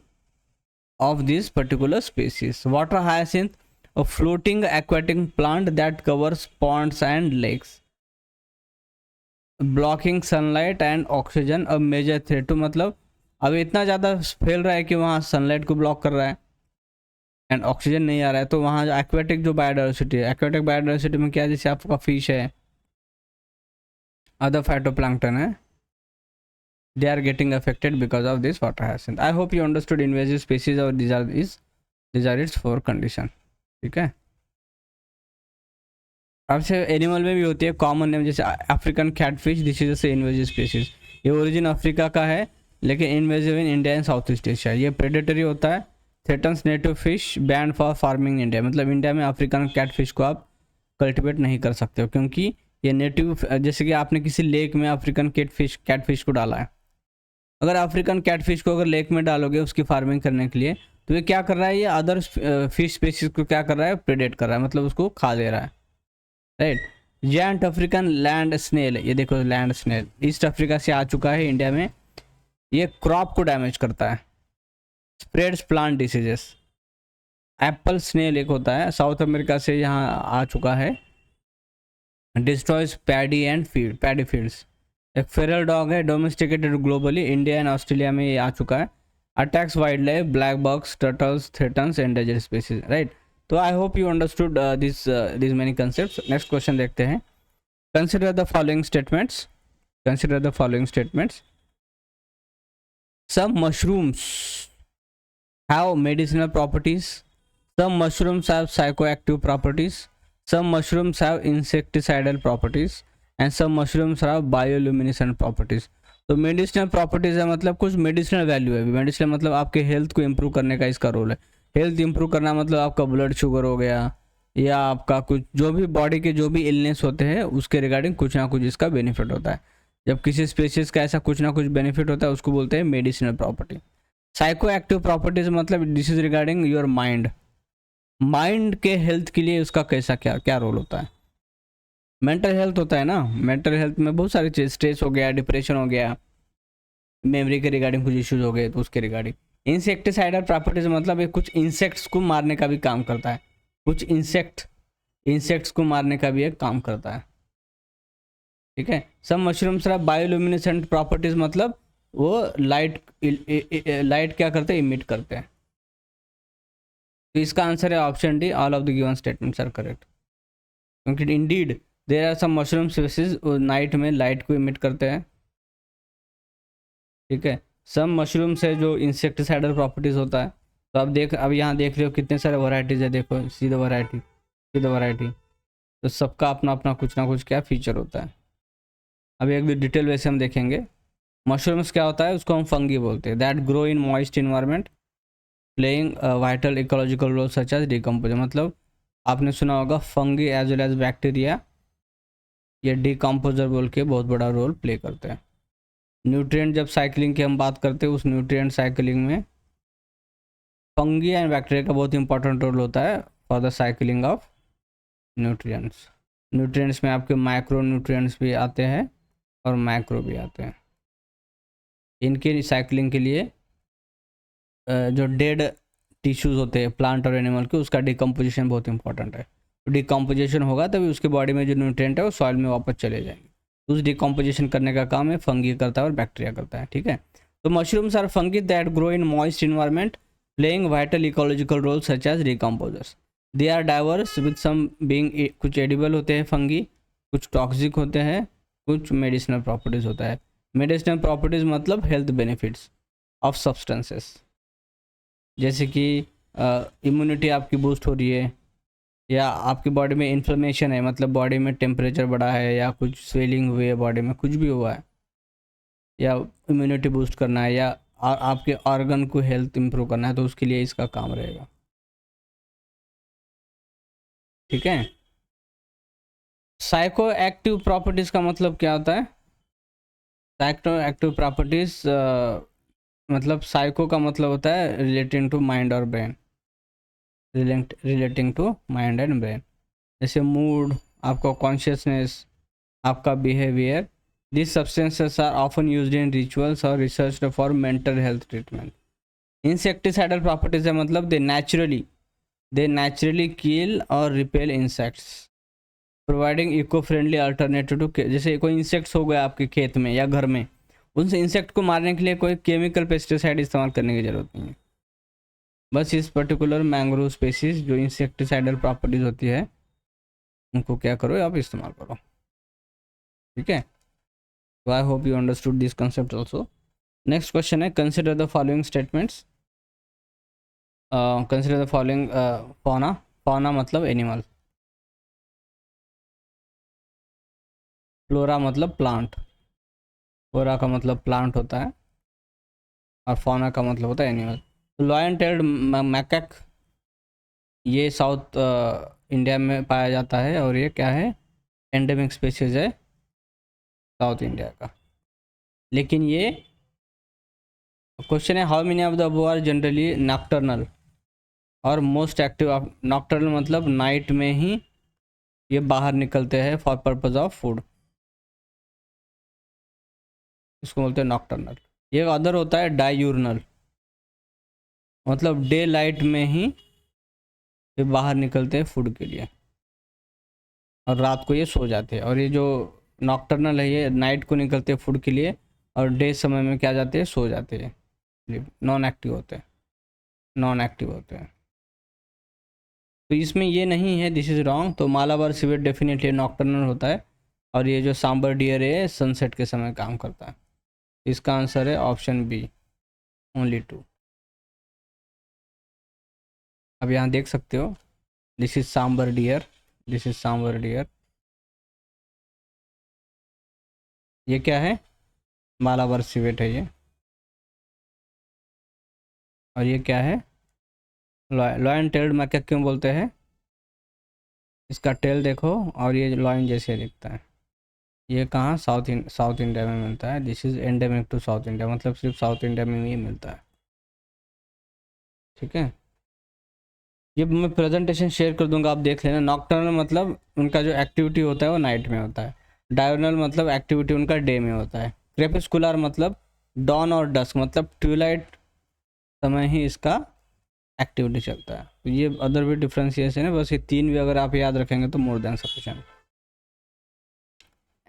of this particular species. Water hyacinth, a floating aquatic plant that covers ponds and lakes, blocking sunlight and oxygen, a major threat. तो मतलब अब इतना ज़्यादा फैल रहा है कि वहाँ सनलाइट को ब्लॉक कर रहा है एंड ऑक्सीजन नहीं आ रहा है, तो वहाँ जो एक्वेटिक जो बायोडाइवर्सिटी है, एक्वेटिक बायोडाइवर्सिटी में क्या, जैसे आपका फिश है, अदर फाइटोप्लैंक्टन है, they are getting affected because of this water hyacinth. I hope you understood invasive species और दीज आर इट्स 4 कंडीशन, ठीक है। अब से एनिमल में भी होती है कॉमन नेम, जैसे अफ्रीकन कैटफिश, दिस इज से इन्वेजिव स्पीसीज, ये ओरिजिन अफ्रीका का है लेकिन invasive in India and South East Asia. ये प्रेडेटरी होता है, threatens native fish, ban for farming in India, मतलब इंडिया में अफ्रीकन कैटफिश को आप कल्टिवेट नहीं कर सकते हो, क्योंकि ये नेटिव, जैसे कि आपने किसी लेक में अफ्रीकन कैटफिश को डाला है, अगर अफ्रीकन कैटफिश को अगर लेक में डालोगे उसकी फार्मिंग करने के लिए, तो ये क्या कर रहा है, ये अदर फिश स्पीसीज को क्या कर रहा है, प्रेडेट कर रहा है, मतलब उसको खा दे रहा है, right. Giant African land snail, ये देखो लैंड स्नेल ईस्ट अफ्रीका से आ चुका है इंडिया में, ये क्रॉप को डैमेज करता है, spreads plant diseases. Apple snail एक होता है, साउथ अमेरिका से यहाँ आ चुका है, डिस्ट्रॉयज पैडी फील्ड्स। एक फेरल डॉग है, domesticated globally, India and Australia में ये आ चुका है, attacks wildlife, blackbucks, turtles, threatens, endangered species, right. तो I hope you understood this many concepts. Next question देखते हैं, consider the following statements. Some mushrooms have medicinal properties, some mushrooms have psychoactive properties, some mushrooms have insecticidal properties, and some mushrooms have bioluminescent properties. तो medicinal properties है, मतलब कुछ medicinal value है। Medicinal मतलब आपके health को improve करने का इसका रोल है। हेल्थ इंप्रूव करना मतलब आपका ब्लड शुगर हो गया, या आपका कुछ जो भी बॉडी के जो भी इलनेस होते हैं उसके रिगार्डिंग कुछ ना कुछ इसका बेनिफिट होता है। जब किसी स्पीशीज का ऐसा कुछ ना कुछ बेनिफिट होता है उसको बोलते हैं medicinal property. Psycho active properties मतलब this is regarding your mind के हेल्थ के लिए उसका कैसा क्या रोल होता है। मेंटल हेल्थ होता है ना, मेंटल हेल्थ में बहुत सारी चीज, स्ट्रेस हो गया, डिप्रेशन हो गया, मेमोरी के रिगार्डिंग कुछ इश्यूज हो गए तो उसके रिगार्डिंग। इंसेक्टिसाइडल प्रॉपर्टीज मतलब ये कुछ इंसेक्ट्स को मारने का भी काम करता है, कुछ इंसेक्ट्स को मारने का भी एक काम करता है। ठीक है। सम मशरूम्स आर बायोल्यूमिनेसेंट प्रॉपर्टीज, मतलब वो लाइट क्या करते हैं, इमिट करते हैं। तो इसका आंसर है option D, all of the given statements are correct. क्योंकि indeed there are some mushroom species night में लाइट को इमिट करते हैं। ठीक है। सम मशरूम से जो इंसेक्टिसाइडल प्रॉपर्टीज होता है। तो अब यहाँ देख रहे हो कितने सारे वैरायटीज है, देखो सी द वैरायटी। तो सबका अपना अपना कुछ ना कुछ क्या फीचर होता है। अभी एक डिटेल वैसे हम देखेंगे। मशरूम्स क्या होता है, उसको हम फंगी बोलते हैं, that grow in moist environment playing vital ecological role such as decomposer. मतलब आपने सुना होगा fungi as well as bacteria ये डिकम्पोजर बोल के बहुत बड़ा रोल प्ले करते हैं। न्यूट्रिएंट जब साइकिलिंग की हम बात करते हैं, उस न्यूट्रिएंट साइकिलिंग में फंगी एंड बैक्टीरिया का बहुत इंपॉर्टेंट रोल होता है for the cycling of nutrients में आपके माइक्रो न्यूट्रिएंट्स भी आते हैं और मैक्रो भी आते हैं। इनके रिसाइकलिंग के लिए जो डेड टिश्यूज़ होते हैं प्लांट और एनिमल के, उसका डिकम्पोजिशन बहुत इंपॉर्टेंट है। डिकम्पोजिशन होगा तभी उसके बॉडी में जो न्यूट्रिएंट है वो सॉइल में वापस चले जाएंगे। उस डिकम्पोजिशन करने का काम है फंगी करता है और बैक्टीरिया करता है। ठीक है। तो mushrooms are fungi that grow in moist environment playing vital ecological role such as decomposers. They are diverse with some being, कुछ एडिबल होते हैं फंगी, कुछ टॉक्सिक होते हैं, कुछ मेडिसिनल प्रॉपर्टीज होता है। मेडिसिनल प्रॉपर्टीज मतलब हेल्थ बेनिफिट्स ऑफ सब्सटेंसेस, जैसे कि इम्यूनिटी आपकी बूस्ट हो रही है, या आपकी बॉडी में इन्फ्लेमेशन है, मतलब बॉडी में टेम्परेचर बढ़ा है, या कुछ स्वेलिंग हुई है बॉडी में, कुछ भी हुआ है, या इम्यूनिटी बूस्ट करना है, या आपके ऑर्गन को हेल्थ इंप्रूव करना है, तो उसके लिए इसका काम रहेगा। ठीक है। साइको एक्टिव प्रॉपर्टीज़ का मतलब क्या होता है? साइको एक्टिव प्रॉपर्टीज़ मतलब साइको का मतलब होता है रिलेटिंग टू माइंड और brain, relating to mind and brain, जैसे मूड, आपका कॉन्शियसनेस, आपका behaviour. This substances are often used in rituals और research for mental health treatment. Insecticidal properties है मतलब दे नेचुरली किल और repel insects, providing eco friendly alternative to, जैसे कोई insects हो गए आपके खेत में या घर में, उन इंसेक्ट को मारने के लिए कोई केमिकल पेस्टिसाइड इस्तेमाल करने की ज़रूरत नहीं है। बस इस पर्टिकुलर मैंग्रोव स्पेसीज जो इंसेक्टिसाइडल प्रॉपर्टीज होती है उनको क्या करो, आप इस्तेमाल करो। ठीक है। तो I hope you understood this concept also. Next question है, consider the following statements. Consider the following fauna मतलब एनिमल, फ्लोरा मतलब प्लांट, फ्लोरा का मतलब प्लांट होता है और फौना का मतलब होता है एनिमल। लॉयन टेल्ड मैकैक ये साउथ इंडिया में पाया जाता है और ये क्या है, एंडेमिक स्पीशीज है साउथ इंडिया का। लेकिन ये क्वेश्चन है, how many of the above are generally nocturnal और मोस्ट एक्टिव। नॉक्टर्नल मतलब नाइट में ही ये बाहर निकलते हैं फॉर पर्पज ऑफ फूड, इसको बोलते हैं नॉक्टर्नल। ये अदर होता है डायूर्नल, मतलब डे लाइट में ही ये बाहर निकलते हैं फूड के लिए और रात को ये सो जाते हैं। और ये जो नॉक्टर्नल है ये नाइट को निकलते हैं फूड के लिए और डे समय में क्या जाते हैं, सो जाते हैं, नॉन एक्टिव होते हैं। तो इसमें ये नहीं है, दिस इज़ रॉन्ग। तो मालाबार सिवेट डेफिनेटली नॉक्टर्नल होता है और ये जो सांबर डियर है सनसेट के समय काम करता है। इसका आंसर है ऑप्शन बी, ओनली 2। अब यहाँ देख सकते हो, दिस इज सांबर डियर, ये क्या है, मालाबार सिवेट है ये, और ये क्या है, लॉयन टेल्ड मैकैक क्यों बोलते हैं, इसका टेल देखो और ये लॉयन जैसे दिखता है। ये कहाँ, साउथ इंडिया में मिलता है। This is endemic to South India, मतलब सिर्फ साउथ इंडिया में ही मिलता है। ठीक है। ये मैं प्रेजेंटेशन शेयर कर दूंगा, आप देख लेना। नॉक्टर्नल मतलब उनका जो एक्टिविटी होता है वो नाइट में होता है। डायर्नल मतलब एक्टिविटी उनका डे में होता है। क्रेपस्कुलर मतलब डॉन और डस्क, मतलब ट्यूलाइट समय ही इसका एक्टिविटी चलता है। तो ये अदर भी डिफ्रेंशिएशन है, बस ये 3 भी अगर आप याद रखेंगे तो more than sufficient.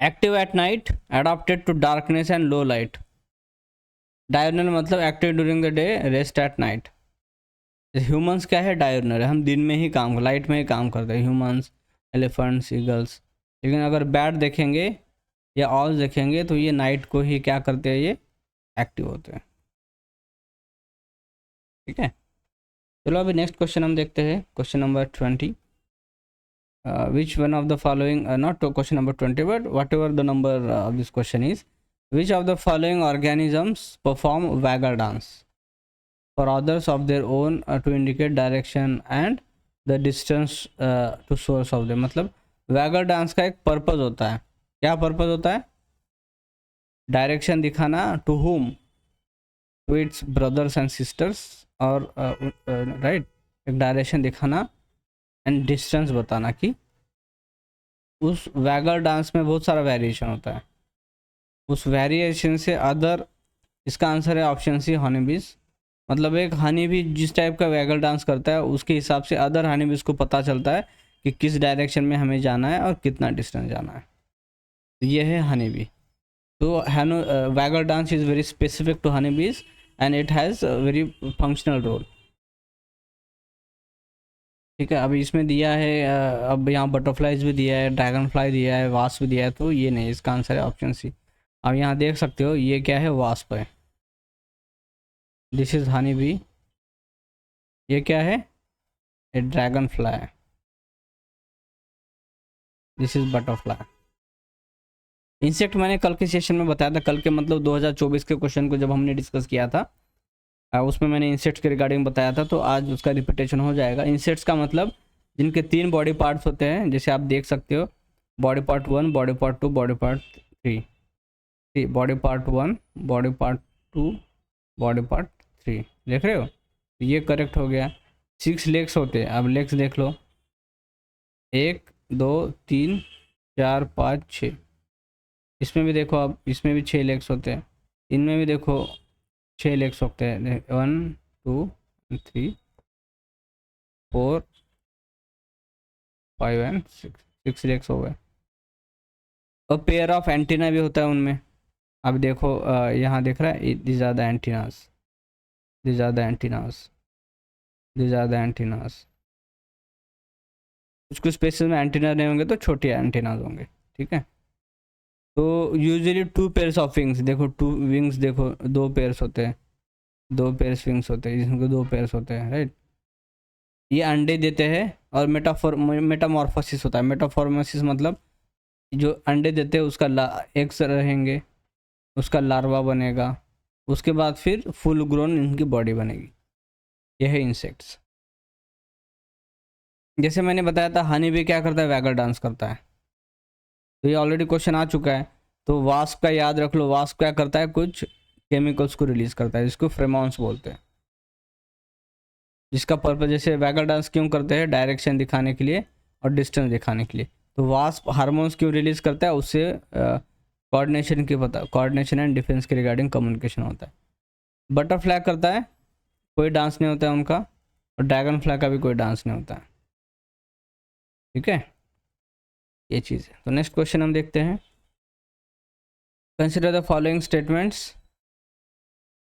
Active at night, adapted to darkness and low light. Diurnal मतलब active during the day, rest at night. Humans क्या है, डायurnal है, हम दिन में ही काम, लाइट में ही काम करते हैं, ह्यूमंस, एलिफेंट्स, ईगल्स। लेकिन अगर बैट देखेंगे या ऑल्स देखेंगे तो ये नाइट को ही क्या करते हैं, ये एक्टिव होते हैं। ठीक है, चलो अभी नेक्स्ट क्वेश्चन हम देखते हैं, question number 20। which one of the following, not to question number 20 but whatever the number of this question is, which of the following organisms perform waggle dance for others of their own to indicate direction and the distance to source of them। मतलब waggle dance का एक purpose होता है, क्या purpose होता है, direction दिखाना, to whom, to its brothers and sisters, और राइट, एक डायरेक्शन दिखाना एंड डिस्टेंस बताना कि उस वैगल डांस में बहुत सारा वेरिएशन होता है, उस वेरिएशन से अदर। इसका आंसर है ऑप्शन सी, हनी बीज। मतलब एक हनी बी जिस टाइप का वैगल डांस करता है उसके हिसाब से अदर हनी बीज को पता चलता है कि किस डायरेक्शन में हमें जाना है और कितना डिस्टेंस जाना है। तो ये है हनी बी। तो waggle dance is very specific to honey bees and it has very functional role. ठीक है, अभी इसमें दिया है, अब यहाँ बटरफ्लाइज भी दिया है, ड्रैगन फ्लाई दिया है, वास्प भी दिया है, तो ये नहीं, इसका आंसर है ऑप्शन सी। अब यहाँ देख सकते हो ये क्या है, वास्प है, दिस इज हनी बी। ये क्या है, ये dragon fly, this is butterfly. Insect मैंने कल के सेशन में बताया था, कल के मतलब 2024 के क्वेश्चन को जब हमने डिस्कस किया था उसमें मैंने इंसेक्ट्स के रिगार्डिंग बताया था, तो आज उसका रिपीटेशन हो जाएगा। इंसेक्ट्स का मतलब जिनके 3 बॉडी पार्ट्स होते हैं, जैसे आप देख सकते हो, body part 1, body part 2, body part 3। Body part 1, body part 2, body part 3, देख रहे हो, ये करेक्ट हो गया। 6 लेग्स होते हैं, अब लेग्स देख लो, 1 2 3 4 5 6। इसमें भी देखो, अब इसमें भी 6 लेग्स होते हैं, इनमें भी देखो 6 लेग्स होते हैं, 1 2 3 4 5 एंड 6 लेग्स हो गए। और पेयर ऑफ एंटीना भी होता है उनमें। अब देखो यहाँ देख रहा है, this are the antennas, this are the antennas, this are the antennas. कुछ कुछ स्पेसेस में एंटीना नहीं होंगे तो छोटे एंटीनास होंगे। ठीक है, तो यूजुअली 2 पेयर्स ऑफ विंग्स, देखो 2 विंग्स, देखो 2 पेयर्स होते हैं, 2 पेयर्स विंग्स होते हैं, जिसमें 2 पेयर्स होते हैं, राइट। ये अंडे देते हैं और मेटामॉर्फोसिस होता है। मेटाफॉर्मोसिस मतलब जो अंडे देते हैं उसका एग्स रहेंगे, उसका लार्वा बनेगा, उसके बाद फिर फुल ग्रोन इनकी बॉडी बनेगी। यह है इंसेक्ट्स। जैसे मैंने बताया था, हनी भी क्या करता है, वैगल डांस करता है, तो ये ऑलरेडी क्वेश्चन आ चुका है। तो वास्प का याद रख लो, वास्प क्या करता है, कुछ केमिकल्स को रिलीज करता है जिसको फेरोमोन्स बोलते हैं, जिसका पर्पज, जैसे वैगल डांस क्यों करते हैं, डायरेक्शन दिखाने के लिए और डिस्टेंस दिखाने के लिए। तो वास्प हार्मोन्स क्यों रिलीज करता है, उससे कोऑर्डिनेशन की पता, कोऑर्डिनेशन एंड डिफेंस के रिगार्डिंग कम्युनिकेशन होता है। बटरफ्लाई करता है, कोई डांस नहीं होता है उनका, और ड्रैगन फ्लाई का भी कोई डांस नहीं होता है। ठीक है, ये चीज़ है। तो नेक्स्ट क्वेश्चन हम देखते हैं, consider the following statements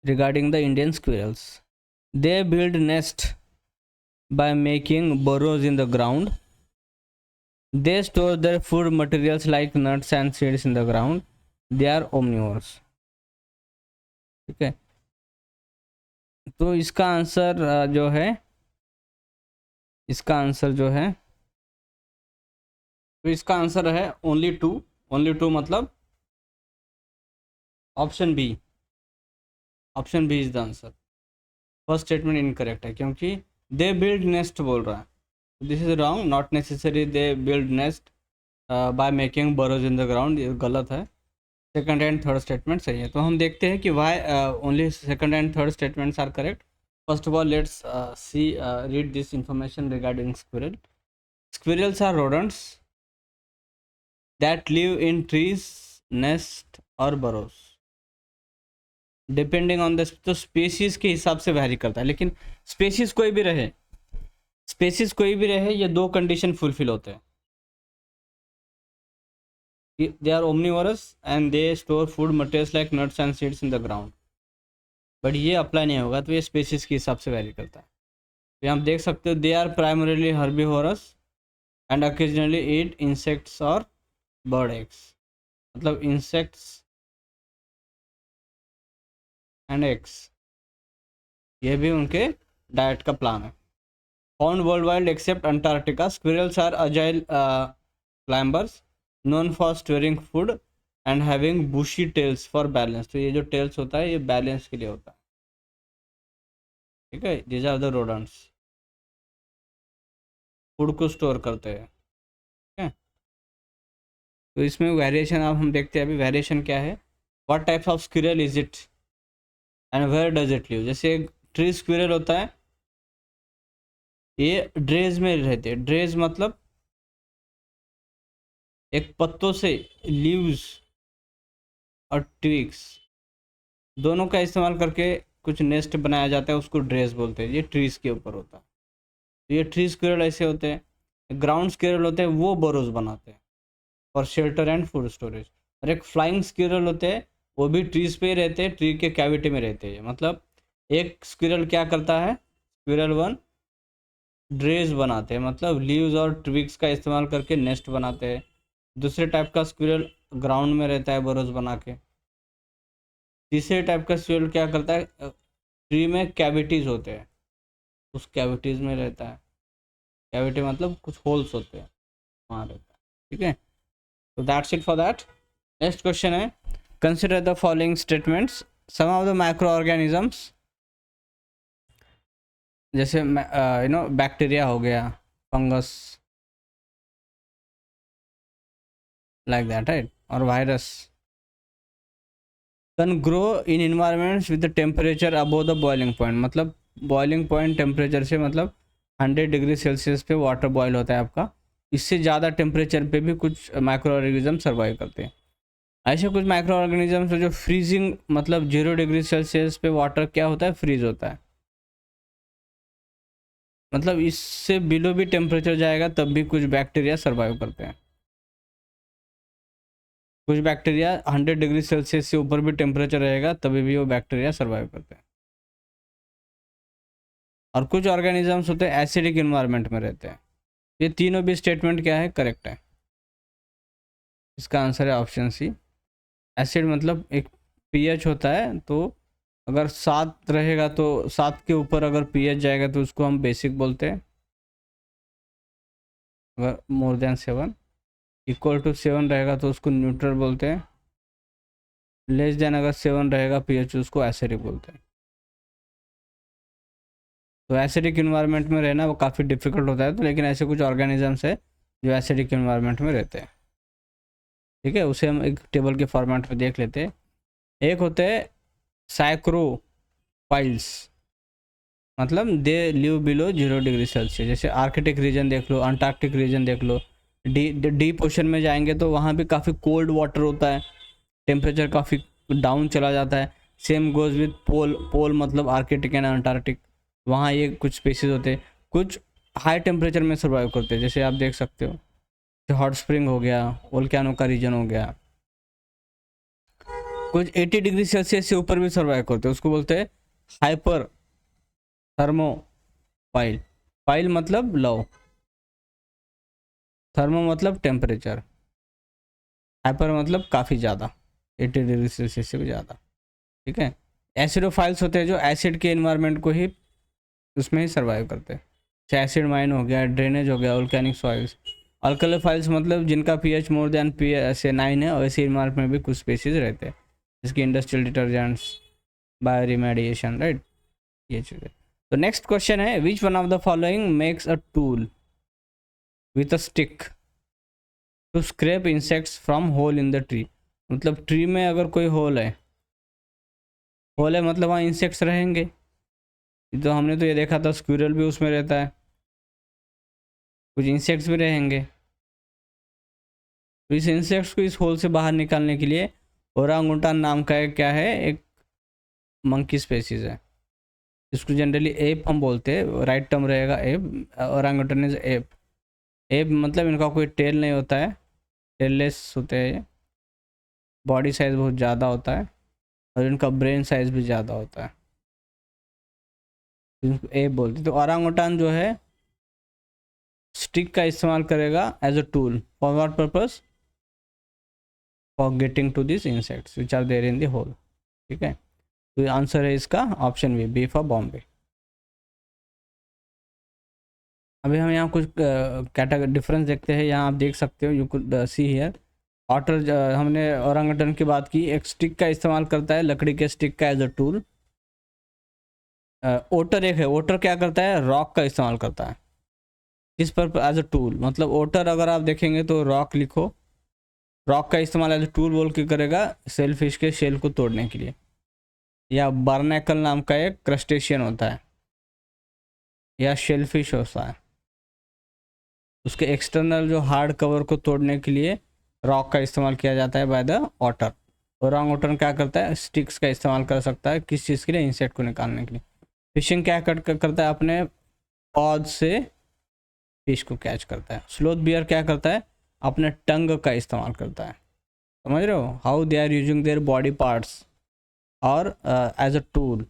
regarding the Indian squirrels. They build nest by making burrows in the ground. They store their food materials like nuts and seeds in the ground. They are omnivores. ठीक है, तो इसका answer जो है, इसका answer जो है, तो इसका आंसर है ओनली 2। ओनली 2 मतलब option B, option B is the answer. First statement incorrect है क्योंकि दे बिल्ड नेस्ट बोल रहा है, this is wrong, not necessary they build nest by making burrows in the ground, ये गलत है। सेकंड एंड थर्ड स्टेटमेंट सही है। तो हम देखते हैं कि why only second and third statements are correct. First of all let's see read this information regarding squirrel. Squirrels are rodents that live in trees, nest और burrows डिपेंडिंग ऑन द, तो species के हिसाब से vary करता है। लेकिन species कोई भी रहे, स्पेसीज कोई भी रहे, ये 2 कंडीशन फुलफिल होते हैं। They are omnivorous and they store food materials like nuts and seeds in the ground. But ये अप्लाई नहीं होगा, तो ये स्पेसिस के हिसाब से वैरी करता है। तो यहाँ आप देख सकते हो, they are primarily herbivorous and occasionally eat insects और बर्ड एग्स। मतलब इंसेक्ट्स एंड एग्स, ये भी उनके डाइट का प्लान है। Found worldwide except Antarctica, squirrels are agile climbers known for storing food and having bushy tails for balance. तो ये जो टेल्स होता है ये बैलेंस के लिए होता है, ठीक है। These are the rodents, food को स्टोर करते हैं, ठीक है। तो इसमें वेरिएशन अब हम देखते हैं, अभी वेरिएशन क्या है। What types of squirrel is it and where does it live. जैसे ट्री स्क्विरल होता है, ये ड्रेज में रहते हैं। ड्रेज मतलब एक पत्तों से लीव्स और ट्विग्स दोनों का इस्तेमाल करके कुछ नेस्ट बनाया जाता है, उसको ड्रेस बोलते हैं। ये ट्रीज के ऊपर होता है। तो ये ट्री स्क्विरल ऐसे होते हैं। ग्राउंड स्क्विरल होते हैं, वो बरोज बनाते हैं for shelter and food storage. और एक फ्लाइंग स्क्विरल होते हैं, वो भी ट्रीज पे ही रहते हैं, ट्री के कैविटी में रहते हैं। मतलब एक स्क्विरल क्या करता है, स्क्विरल वन ड्रेस बनाते हैं, मतलब लीव्स और ट्विग्स का इस्तेमाल करके नेस्ट बनाते हैं। दूसरे टाइप का स्क्विरल ग्राउंड में रहता है बरोज बना के। तीसरे टाइप का स्क्विरल क्या करता है, ट्री में कैविटीज़ होते हैं, उस कैविटीज़ में रहता है। कैविटी मतलब कुछ होल्स होते हैं, वहाँ रहता है, ठीक है। तो that's it for that. Next question है, consider the following statements, some of the micro organisms, जैसे बैक्टीरिया हो गया, फंगस, लाइक दैट, राइट, और virus can grow in environments with the temperature above the boiling point. मतलब boiling point temperature से मतलब 100 degree Celsius पे water boil होता है आपका। इससे ज़्यादा टेम्परेचर पे भी कुछ माइक्रो ऑर्गेनिज्म सर्वाइव करते हैं। ऐसे कुछ माइक्रो ऑर्गेनिजम्स जो फ्रीजिंग मतलब 0 डिग्री सेल्सियस पे वाटर क्या होता है, फ्रीज होता है। मतलब इससे बिलो भी टेम्परेचर जाएगा तब भी कुछ बैक्टीरिया सर्वाइव करते हैं। कुछ बैक्टीरिया 100 डिग्री सेल्सियस से ऊपर भी टेम्परेचर रहेगा तभी भी वो बैक्टीरिया सर्वाइव करते हैं। और कुछ ऑर्गेनिजम्स होते हैं एसिडिक इन्वायरमेंट में रहते हैं। ये तीनों भी स्टेटमेंट क्या है, करेक्ट है। इसका आंसर है ऑप्शन सी। एसिड मतलब एक पीएच होता है, तो अगर 7 रहेगा तो 7 के ऊपर अगर पीएच जाएगा तो उसको हम बेसिक बोलते हैं। अगर मोर देन 7 इक्वल टू 7 रहेगा तो उसको न्यूट्रल बोलते हैं। लेस देन अगर 7 रहेगा पीएच, उसको एसिडिक बोलते हैं। तो एसिडिक इन्वायरमेंट में रहना वो काफ़ी डिफिकल्ट होता है, तो लेकिन ऐसे कुछ ऑर्गेनिजम्स है जो एसिडिक इन्वायरमेंट में रहते हैं, ठीक है। उसे हम एक टेबल के फॉर्मेट में देख लेते हैं। एक होते हैं साइक्रोफाइल्स, मतलब they live below 0 degree Celsius. जैसे आर्कटिक रीजन देख लो, अंटार्कटिक रीजन देख लो। डीप ओशन में जाएंगे तो वहाँ भी काफ़ी कोल्ड वाटर होता है, टेम्परेचर काफ़ी डाउन चला जाता है। सेम गोज विद पोल, पोल मतलब आर्कटिक एंड अंटार्कटिक, वहाँ ये कुछ स्पीसीज होते हैं। कुछ हाई टेम्परेचर में सर्वाइव करते हैं, जैसे आप देख सकते हो हॉट स्प्रिंग हो गया, वोल्केनो का रीजन हो गया। कुछ 80 डिग्री सेल्सियस से ऊपर भी सर्वाइव करते हैं, उसको बोलते हैं हाइपर थर्मोफाइल। फाइल मतलब लो, थर्मो मतलब टेम्परेचर, हाइपर मतलब काफ़ी ज़्यादा, 80 डिग्री सेल्सियस से भी ज़्यादा, ठीक है। एसिडोफाइल्स होते हैं जो एसिड के इन्वायरमेंट को ही उसमें ही सर्वाइव करते हैं। जैसे एसिड माइन हो गया, ड्रेनेज हो गया, वोल्केनिक सॉइल्स। अल्कलोफाइल्स मतलब जिनका पीएच मोर देन से 9 है, और ऐसे इन्वायरमेंट में भी कुछ स्पीसीज रहते हैं, जिसकी industrial detergents, bioremediation, right, ये चीज़ें। तो नेक्स्ट क्वेश्चन है, which one of the following makes a tool with a stick to scrape insects from hole in the tree. मतलब ट्री में अगर कोई होल है, होल है मतलब वहाँ इंसेक्ट्स रहेंगे। तो हमने तो ये देखा था स्क्विरल भी उसमें रहता है, कुछ इंसेक्ट्स भी रहेंगे। तो इस इंसेक्ट्स को इस होल से बाहर निकालने के लिए ओरांगुटान नाम का एक क्या है, एक मंकी स्पेसीज है। इसको जनरली एप हम बोलते हैं, राइट टर्म रहेगा app. Orangutan is app. App मतलब इनका कोई टेल नहीं होता है, टेललेस होते हैं, ये बॉडी साइज बहुत ज़्यादा होता है और इनका ब्रेन साइज भी ज़्यादा होता है, इनको एप बोलते हैं। तो ओरांगुटान जो है स्टिक का इस्तेमाल करेगा as a tool for what purpose, for getting to this insects which are there in the hole. ठीक है, तो आंसर है इसका ऑप्शन बी फॉर बॉम्बे। अभी हम यहाँ कुछ कैटेगरी डिफरेंस देखते हैं। यहाँ आप देख सकते हो, you could see here otter, हमने ओरांगुटान की बात की, एक स्टिक का इस्तेमाल करता है, लकड़ी के स्टिक का एज अ टूल। ओटर एक है, ओटर क्या करता है, रॉक का इस्तेमाल करता है किस पर, एज अ टूल। मतलब ओटर अगर आप देखेंगे तो रॉक लिखो, रॉक का इस्तेमाल एज अ टूल बोल के करेगा सेलफिश के शेल को तोड़ने के लिए। या बार्नेकल नाम का एक क्रस्टेशियन होता है या शेलफिश होता है, उसके एक्सटर्नल जो हार्ड कवर को तोड़ने के लिए रॉक का इस्तेमाल किया जाता है बाय द ऑटर। ओरांगुटान क्या करता है, स्टिक्स का इस्तेमाल कर सकता है किस चीज़ के लिए, इंसेक्ट को निकालने के लिए। फिशिंग क्या करता है, अपने पॉज से फिश को कैच करता है। स्लोथ बियर क्या करता है, अपने टंग का इस्तेमाल करता है। समझ रहे हो, how they are using their body parts और as a tool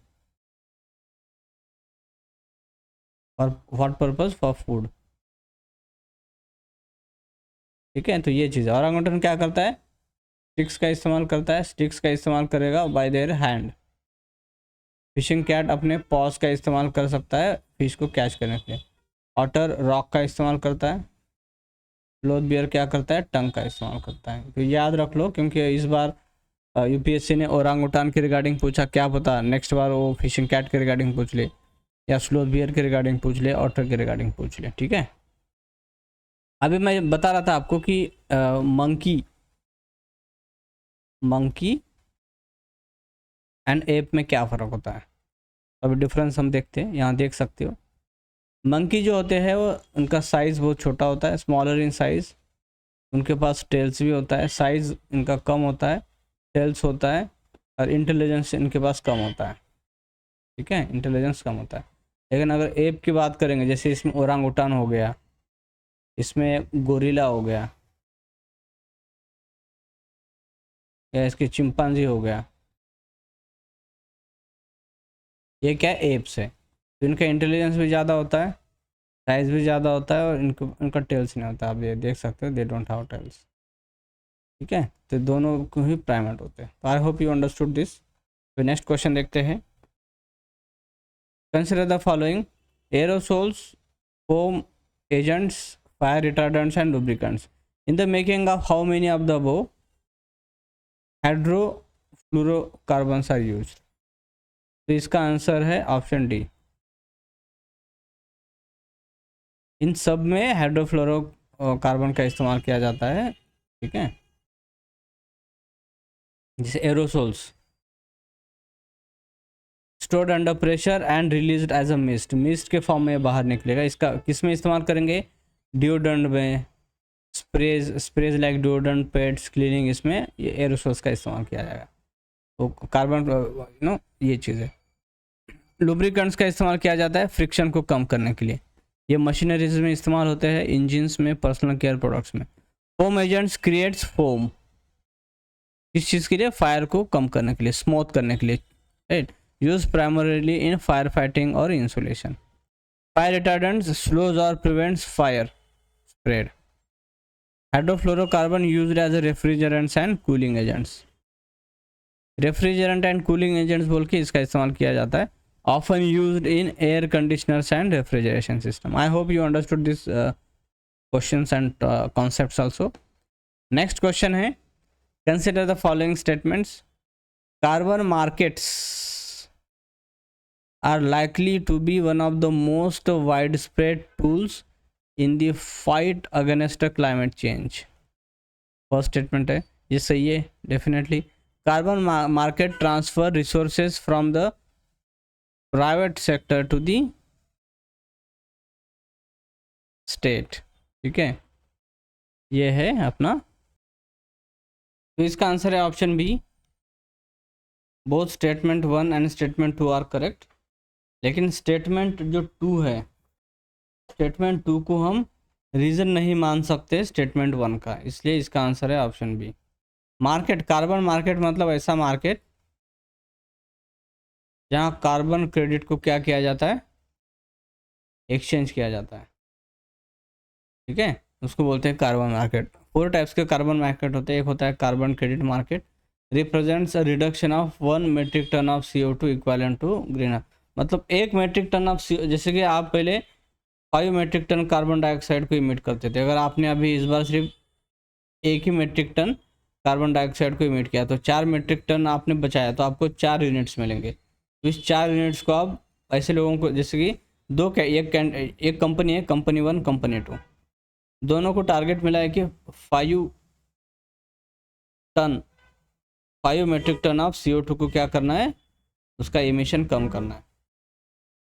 for what purpose, for food. ठीक है, तो ये चीज़ है। ओरांगुटान क्या करता है, स्टिक्स का इस्तेमाल करता है, स्टिक्स का इस्तेमाल करेगा by their hand. Fishing cat अपने पॉज का इस्तेमाल कर सकता है फिश को कैच करने के लिए। ऑटर रॉक का इस्तेमाल करता है। स्लोथ बियर क्या करता है, टंग का इस्तेमाल करता है। तो याद रख लो, क्योंकि इस बार यूपीएससी ने ओरांगुटान के रिगार्डिंग पूछा, क्या पता नेक्स्ट बार वो फिशिंग कैट के रिगार्डिंग पूछ ले, या स्लोथ बियर के रिगार्डिंग पूछ ले, ऑटर के रिगार्डिंग पूछ ले। ठीक है, अभी मैं बता रहा था आपको कि मंकी एंड एप में क्या फ़र्क होता है। अभी डिफरेंस हम देखते हैं, यहाँ देख सकते हो। मंकी जो होते हैं वो, उनका साइज़ बहुत छोटा होता है, स्मॉलर इन साइज़। उनके पास टेल्स भी होता है, साइज़ इनका कम होता है, टेल्स होता है, और इंटेलिजेंस इनके पास कम होता है। ठीक है, इंटेलिजेंस कम होता है। लेकिन अगर एप की बात करेंगे, जैसे इसमें ओरांगुटान हो गया, इसमें गोरिल्ला हो गया, या इसके चिंपांजी हो गया, ये क्या एप्स है, तो इनका इंटेलिजेंस भी ज़्यादा होता है, साइज भी ज़्यादा होता है, और इनका टेल्स नहीं होता। आप ये देख सकते हो, दे डोंट हैव टेल्स। ठीक है, तो दोनों को ही प्राइमेट होते हैं। तो I hope you understood this. तो नेक्स्ट क्वेश्चन देखते हैं। Consider the following aerosols, foam agents, fire retardants and lubricants in the making of how many of the above hydrofluorocarbons are used. तो इसका आंसर है option D. इन सब में hydrofluorocarbon का इस्तेमाल किया जाता है। ठीक है, जैसे aerosols stored under pressure and released as a mist, mist के फॉर्म में बाहर निकलेगा। इसका किस में इस्तेमाल करेंगे, डिओड्रेंट में, स्प्रेज लाइक डिओड्रेंट, पेड्स, क्लीनिंग, इसमें ये एरोसोल्स का इस्तेमाल किया जाएगा। तो कार्बन ये चीज़ है। लुब्रिकेंट्स का इस्तेमाल किया जाता है फ्रिक्शन को कम करने के लिए। ये मशीनरीज में इस्तेमाल होते हैं, इंजिन्स में, पर्सनल केयर प्रोडक्ट्स में। फोम एजेंट्स क्रिएट्स फोम, किस चीज़ के लिए, फायर को कम करने के लिए, स्मूथ करने के लिए। Right, use primarily in fire fighting और इंसुलेशन। फायर रिटार्डेंट्स स्लोज और prevents fire spread. Hydrofluorocarbon used as a refrigerants and cooling agents. Refrigerant and cooling agents बोल के इसका इस्तेमाल किया जाता है, often used in air conditioners and refrigeration system. I hope you understood this questions and concepts also. Next question है, consider the following statements. Carbon markets are likely to be one of the most widespread tools in the fight against climate change. First statement है, ये सही है definitely. Carbon market transfer resources from the private sector to the state. ठीक है, ये है अपना, तो इसका आंसर है option B. Both statement 1 and statement 2 are correct. लेकिन स्टेटमेंट जो 2 है, स्टेटमेंट 2 को हम रीज़न नहीं मान सकते स्टेटमेंट 1 का, इसलिए इसका आंसर है option B. Market, carbon market मतलब ऐसा मार्केट जहाँ कार्बन क्रेडिट को क्या किया जाता है, एक्सचेंज किया जाता है। ठीक है, उसको बोलते हैं कार्बन मार्केट। 4 टाइप्स के कार्बन मार्केट होते हैं। एक होता है carbon credit market, represents a reduction of 1 metric ton of CO2 equivalent to green, मतलब 1 मेट्रिक टन ऑफ जैसे कि आप पहले 5 मेट्रिक टन कार्बन डाइऑक्साइड को इमिट करते थे, अगर आपने अभी इस बार सिर्फ 1 ही मेट्रिक टन कार्बन डाइऑक्साइड को इमिट किया तो 4 मेट्रिक टन आपने बचाया, तो आपको 4 यूनिट्स मिलेंगे। तो इस 4 यूनिट्स को आप ऐसे लोगों को, जैसे कि एक कंपनी है, कंपनी 1 कंपनी 2, दोनों को टारगेट मिला है कि 5 मेट्रिक टन ऑफ CO2 को क्या करना है, उसका एमिशन कम करना है।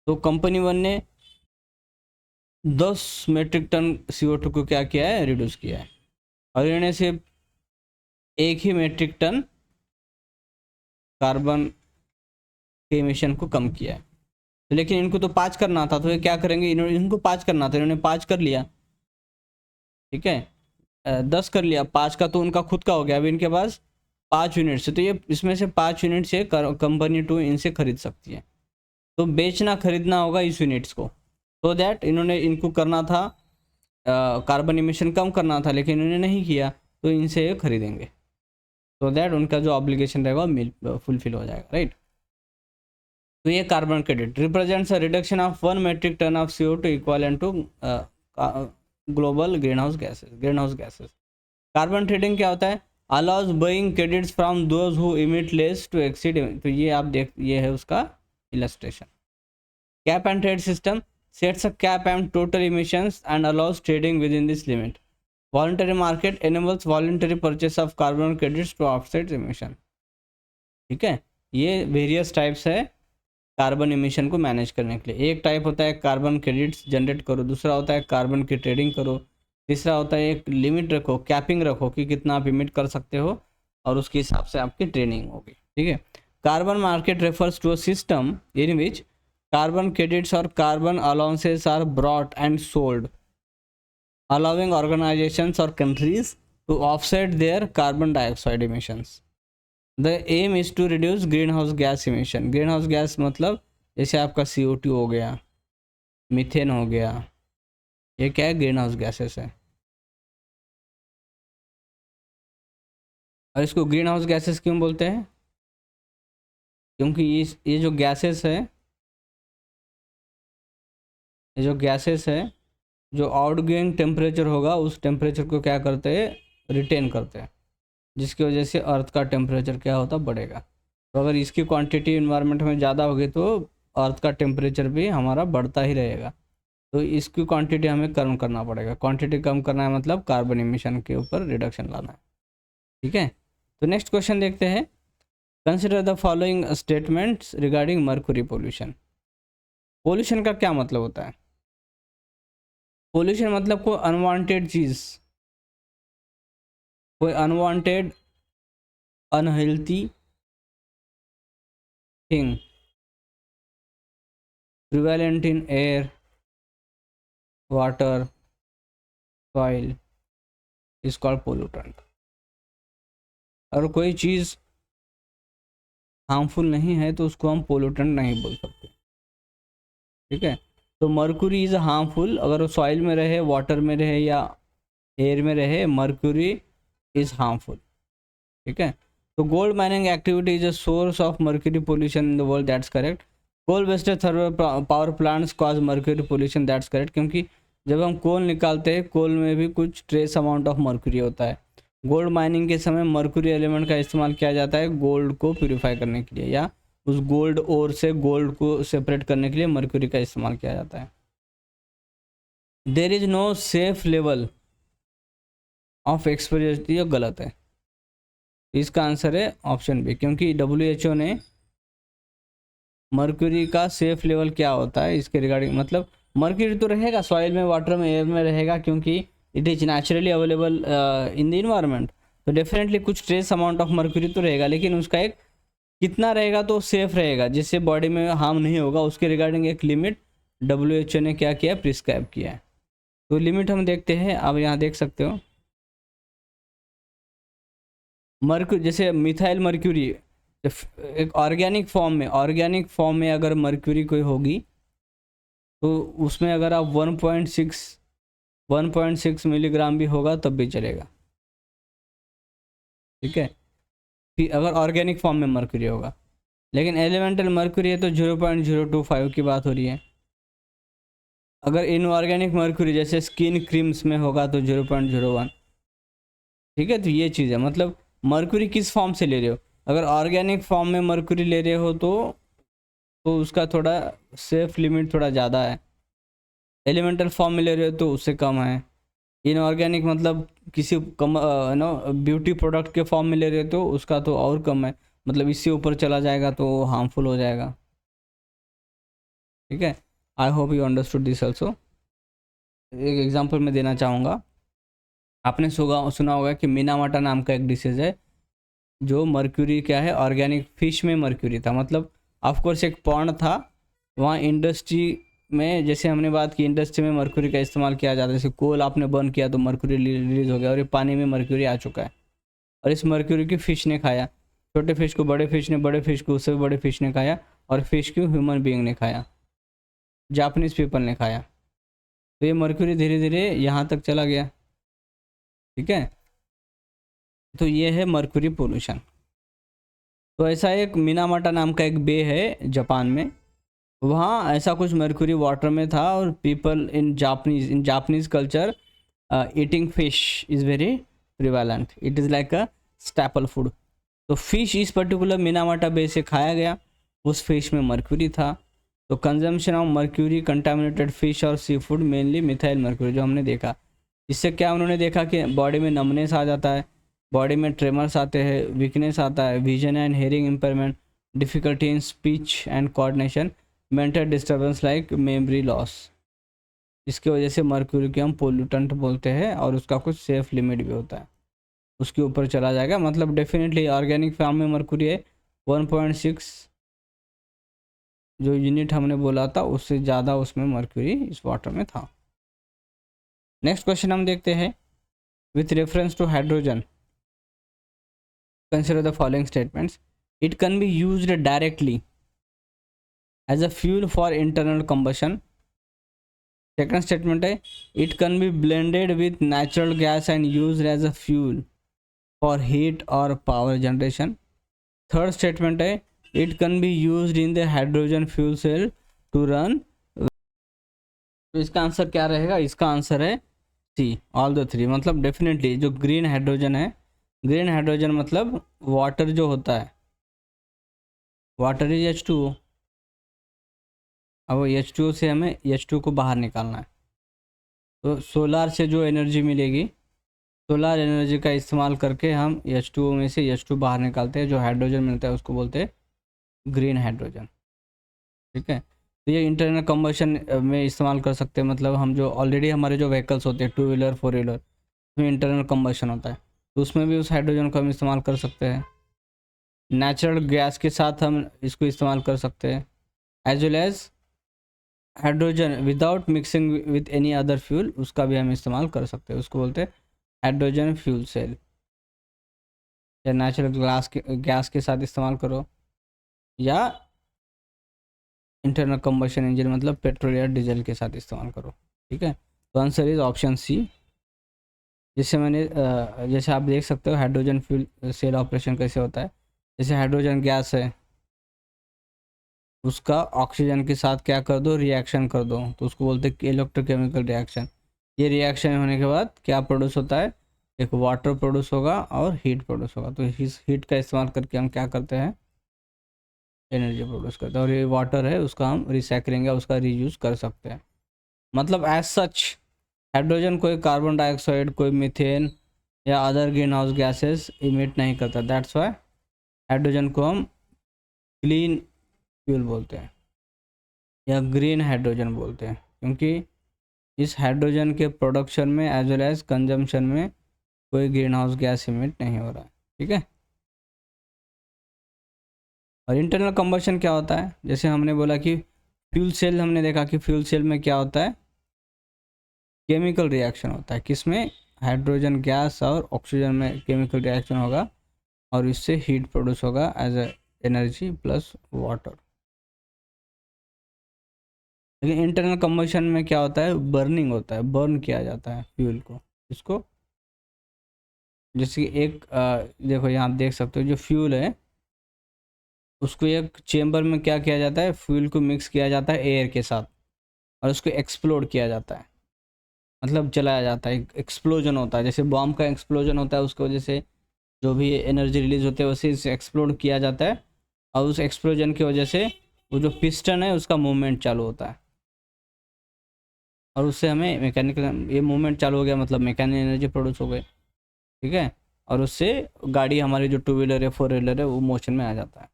तो कंपनी 1 ने 10 मेट्रिक टन CO2 को क्या किया है, रिड्यूस किया है, और इन्होंने सिर्फ 1 ही मेट्रिक टन कार्बन के एमिशन को कम किया है। तो लेकिन इनको तो 5 करना था, तो ये क्या करेंगे, इनको 5 करना था, इन्होंने 5 कर लिया। ठीक है, 10 कर लिया, 5 का तो उनका खुद का हो गया। अभी इनके पास 5 यूनिट्स है, तो ये इसमें से 5 यूनिट से कंपनी 2 इनसे खरीद सकती है। तो बेचना खरीदना होगा इस यूनिट्स को, तो दैट इन्होंने इनको करना था, कार्बन इमिशन कम करना था, लेकिन इन्होंने नहीं किया, तो इनसे ये खरीदेंगे, तो दैट उनका जो ऑब्लिगेशन रहेगा फुलफिल हो जाएगा, राइट। तो ये carbon credit represents a reduction of 1 metric ton of CO2 equivalent to global greenhouse gases. Carbon trading क्या होता है, allows buying credits from those who emit less to exceed, तो ये आप देख, ये है उसका illustration. Cap and trade system sets a cap and total emissions and allows trading within this limit. Voluntary market enables voluntary purchase of carbon credits to offset emission. ठीक है, ये वेरियस टाइप्स है कार्बन इमिशन को manage करने के लिए। एक type होता है कार्बन क्रेडिट्स जनरेट करो, दूसरा होता है कार्बन की ट्रेडिंग करो, तीसरा होता है एक लिमिट रखो, कैपिंग रखो कि कितना आप इमिट कर सकते हो, और उसके हिसाब से आपकी ट्रेडिंग होगी। ठीक है, carbon market refers to a system in which carbon credits or carbon allowances are bought and sold, allowing organizations or countries to offset their carbon dioxide emissions. The aim is to reduce greenhouse gas emission. Greenhouse gas मतलब जैसे आपका CO2 हो गया, methane हो गया, ये क्या है, ग्रीन हाउस गैसेस है। और इसको ग्रीन हाउस गैसेस क्यों बोलते हैं, क्योंकि ये जो गैसेस है, ये जो गैसेस है, जो आउटगोइंग टेम्परेचर होगा उस टेम्परेचर को क्या करते हैं, रिटेन करते हैं, जिसकी वजह से अर्थ का टेम्परेचर क्या होता, बढ़ेगा। तो अगर इसकी क्वांटिटी इन्वायरमेंट में ज़्यादा होगी तो अर्थ का टेम्परेचर भी हमारा बढ़ता ही रहेगा। तो इसकी क्वांटिटी हमें कम करना पड़ेगा। क्वांटिटी कम करना है मतलब कार्बन इमिशन के ऊपर रिडक्शन लाना है। ठीक है, तो नेक्स्ट क्वेश्चन देखते हैं। Consider the following statements regarding mercury pollution. Pollution का क्या मतलब होता है, पोल्यूशन मतलब कोई अनवांटेड चीज़, कोई unwanted unhealthy thing prevalent in air, water, soil is called pollutant. और कोई चीज़ हार्मफुल नहीं है तो उसको हम पोल्यूटेंट नहीं बोल सकते। ठीक है, तो मर्क्यूरी इज़ हार्मफुल, अगर वो सॉइल में रहे, वाटर में रहे या एयर में रहे, मर्क्यूरी इज़ हार्मफुल। ठीक है, तो gold mining activity is a source of mercury pollution in the world, that's correct. Coal based thermal power plants cause mercury pollution, that's correct, क्योंकि जब हम कोल निकालते हैं, कोल में भी कुछ ट्रेस अमाउंट ऑफ मर्क्यूरी होता है। गोल्ड माइनिंग के समय मर्क्यूरी एलिमेंट का इस्तेमाल किया जाता है गोल्ड को प्यूरिफाई करने के लिए, या उस गोल्ड ओर से गोल्ड को सेपरेट करने के लिए मर्क्यूरी का इस्तेमाल किया जाता है। There is no safe level of exposure, ये गलत है, इसका आंसर है ऑप्शन बी, क्योंकि WHO ने मर्क्यूरी का सेफ लेवल क्या होता है इसके रिगार्डिंग, मतलब मर्क्यूरी तो रहेगा सॉइल में, वाटर में, एयर में रहेगा, क्योंकि it is naturally available in the environment, तो डेफिनेटली कुछ ट्रेस अमाउंट ऑफ मर्क्यूरी तो रहेगा, लेकिन उसका एक कितना रहेगा तो सेफ रहेगा, जिससे बॉडी में हार्म नहीं होगा, उसके रिगार्डिंग एक लिमिट WHO ने क्या किया, प्रिस्क्राइब किया है। तो लिमिट हम देखते हैं, अब यहाँ देख सकते हो मर्क्यूरी, जैसे मिथाइल मर्क्यूरी एक ऑर्गेनिक फॉर्म में अगर मर्क्यूरी कोई होगी तो उसमें अगर आप 1.6 मिलीग्राम भी होगा तब भी चलेगा, ठीक है। फिर अगर ऑर्गेनिक फॉर्म में मर्क्यूरी होगा, लेकिन एलिमेंटल मर्क्यूरी है तो 0.025 की बात हो रही है। अगर इनऑर्गेनिक मर्क्यूरी जैसे स्किन क्रीम्स में होगा तो 0.01, ठीक है। तो ये चीज़ है, मतलब मर्क्यूरी किस फॉर्म से ले रहे हो। अगर ऑर्गेनिक फॉर्म में मर्क्यूरी ले रहे हो तो उसका थोड़ा सेफ लिमिट थोड़ा ज़्यादा है। एलिमेंटल फॉर्म में ले रहे हो तो उससे कम है। इनऑर्गेनिक मतलब किसी कम नो ब्यूटी प्रोडक्ट के फॉर्म में ले रहे हो तो उसका तो और कम है, मतलब इससे ऊपर चला जाएगा तो हार्मफुल हो जाएगा, ठीक है। आई hope you understood this also. एक एग्जांपल मैं देना चाहूँगा। आपने सुना होगा कि मिनामाटा नाम का एक डिसीज़ है जो मर्क्यूरी क्या है, ऑर्गेनिक फिश में मर्क्यूरी था। मतलब ऑफकोर्स एक पॉन्ड था, वहाँ इंडस्ट्री में, जैसे हमने बात की इंडस्ट्री में मर्क्यूरी का इस्तेमाल किया जाता है। जैसे कोल आपने बर्न किया तो मर्क्यूरी रिलीज हो गया और ये पानी में मर्क्यूरी आ चुका है, और इस मर्क्यूरी की फिश ने खाया। छोटे फिश को बड़े फिश ने, बड़े फिश को उससे भी बड़े फिश ने खाया, और फिश को ह्यूमन बीइंग ने खाया, जापानीज पीपल ने खाया। तो ये मर्क्यूरी धीरे धीरे यहाँ तक चला गया, ठीक है। तो ये है मर्क्यूरी पोल्यूशन। तो ऐसा एक मिनामाटा नाम का एक बे है जापान में, वहाँ ऐसा कुछ मर्क्यूरी वाटर में था, और people in Japanese culture eating fish is very prevalent, it is like a staple food. तो फिश इस पर्टिकुलर मिनामाटा बे से खाया गया, उस फिश में मर्क्यूरी था। तो consumption of mercury contaminated fish और sea food mainly methyl mercury जो हमने देखा, इससे क्या उन्होंने देखा कि बॉडी में नमनेस आ जाता है, बॉडी में ट्रेमर्स आते हैं, वीकनेस आता है, vision and hearing impairment, difficulty in speech and coordination, mental disturbance like memory loss. इसकी वजह से मर्क्यूरी को हम पोल्यूटेंट बोलते हैं, और उसका कुछ सेफ लिमिट भी होता है, उसके ऊपर चला जाएगा। मतलब डेफिनेटली ऑर्गेनिक फॉर्म में मर्क्यूरी है 1.6 जो यूनिट हमने बोला था, उससे ज़्यादा उसमें मर्क्यूरी इस वाटर में था। नेक्स्ट क्वेश्चन हम देखते हैं। With reference to hydrogen consider the following statements. It can be used directly as a fuel for internal combustion. Second statement है, it can be blended with natural gas and used as a fuel for heat or power generation. Third statement है, it can be used in the hydrogen fuel cell to run. तो इसका answer क्या रहेगा? इसका answer है सी, all the three. मतलब definitely जो green hydrogen है, ग्रीन हाइड्रोजन मतलब वाटर जो होता है, वाटर इज H2O। अब H2O से हमें H2 को बाहर निकालना है, तो सोलार से जो एनर्जी मिलेगी, सोलार एनर्जी का इस्तेमाल करके हम H2O में से H2 बाहर निकालते हैं, जो हाइड्रोजन मिलता है उसको बोलते हैं ग्रीन हाइड्रोजन, ठीक है। तो ये इंटरनल कंबशन में इस्तेमाल कर सकते हैं। मतलब हम जो ऑलरेडी हमारे जो व्हीकल्स होते हैं 2 व्हीलर 4 व्हीलर, उसमें इंटरनल कंबशन होता है, तो उसमें भी उस हाइड्रोजन को हम इस्तेमाल कर सकते हैं। नेचुरल गैस के साथ हम इसको इस्तेमाल कर सकते हैं, as well as hydrogen without mixing with any other fuel, उसका भी हम इस्तेमाल कर सकते हैं, उसको बोलते हैं हाइड्रोजन फ्यूल सेल। या नेचुरल गैस के साथ इस्तेमाल करो, या इंटरनल कंबशन इंजन मतलब पेट्रोल या डीजल के साथ इस्तेमाल करो, ठीक है। तो आंसर इज ऑप्शन सी। जैसे आप देख सकते हो हाइड्रोजन फ्यूल सेल ऑपरेशन कैसे होता है। जैसे हाइड्रोजन गैस है, उसका ऑक्सीजन के साथ क्या कर दो, रिएक्शन कर दो, तो उसको बोलते हैं इलेक्ट्रोकेमिकल रिएक्शन। ये रिएक्शन होने के बाद क्या प्रोड्यूस होता है, एक वाटर प्रोड्यूस होगा और हीट प्रोड्यूस होगा। तो इस हीट का इस्तेमाल करके हम क्या करते हैं, एनर्जी प्रोड्यूस करते हैं। और ये वाटर है उसका हम रिसाइकलिंग या उसका रीयूज कर सकते हैं। मतलब एज सच हाइड्रोजन कोई कार्बन डाइऑक्साइड, कोई मीथेन या other green house gases emit नहीं करता। दैट्स वाई हाइड्रोजन को हम क्लीन फ्यूल बोलते हैं या ग्रीन हाइड्रोजन बोलते हैं, क्योंकि इस हाइड्रोजन के प्रोडक्शन में एज वेल एज कंजम्पशन में कोई ग्रीन हाउस गैस इमिट नहीं हो रहा है, ठीक है। और इंटरनल कंबशन क्या होता है, जैसे हमने बोला कि फ्यूल सेल, हमने देखा कि फ्यूल सेल में क्या होता है, केमिकल रिएक्शन होता है, किसमें? हाइड्रोजन गैस और ऑक्सीजन में केमिकल रिएक्शन होगा और इससे हीट प्रोड्यूस होगा as a energy plus water. लेकिन इंटरनल कंबशन में क्या होता है? बर्निंग होता है, बर्न किया जाता है फ्यूल को। इसको जैसे कि एक देखो यहाँ आप देख सकते हो, जो फ्यूल है उसको एक चेम्बर में क्या किया जाता है? फ्यूल को मिक्स किया जाता है एयर के साथ और उसको एक्सप्लोड किया जाता है, मतलब जलाया जाता है, एक्सप्लोजन होता है, जैसे बॉम्ब का एक्सप्लोजन होता है, उसकी वजह से जो भी एनर्जी रिलीज होती है वैसे इसे एक्सप्लोड किया जाता है और उस एक्सप्लोजन की वजह से वो जो पिस्टन है उसका मूवमेंट चालू होता है और उससे हमें मैकेनिकल, ये मूवमेंट चालू हो गया मतलब मैकेनिकल एनर्जी प्रोड्यूस हो गई, ठीक है। और उससे गाड़ी हमारी जो टू व्हीलर है, फोर व्हीलर है, वो मोशन में आ जाता है।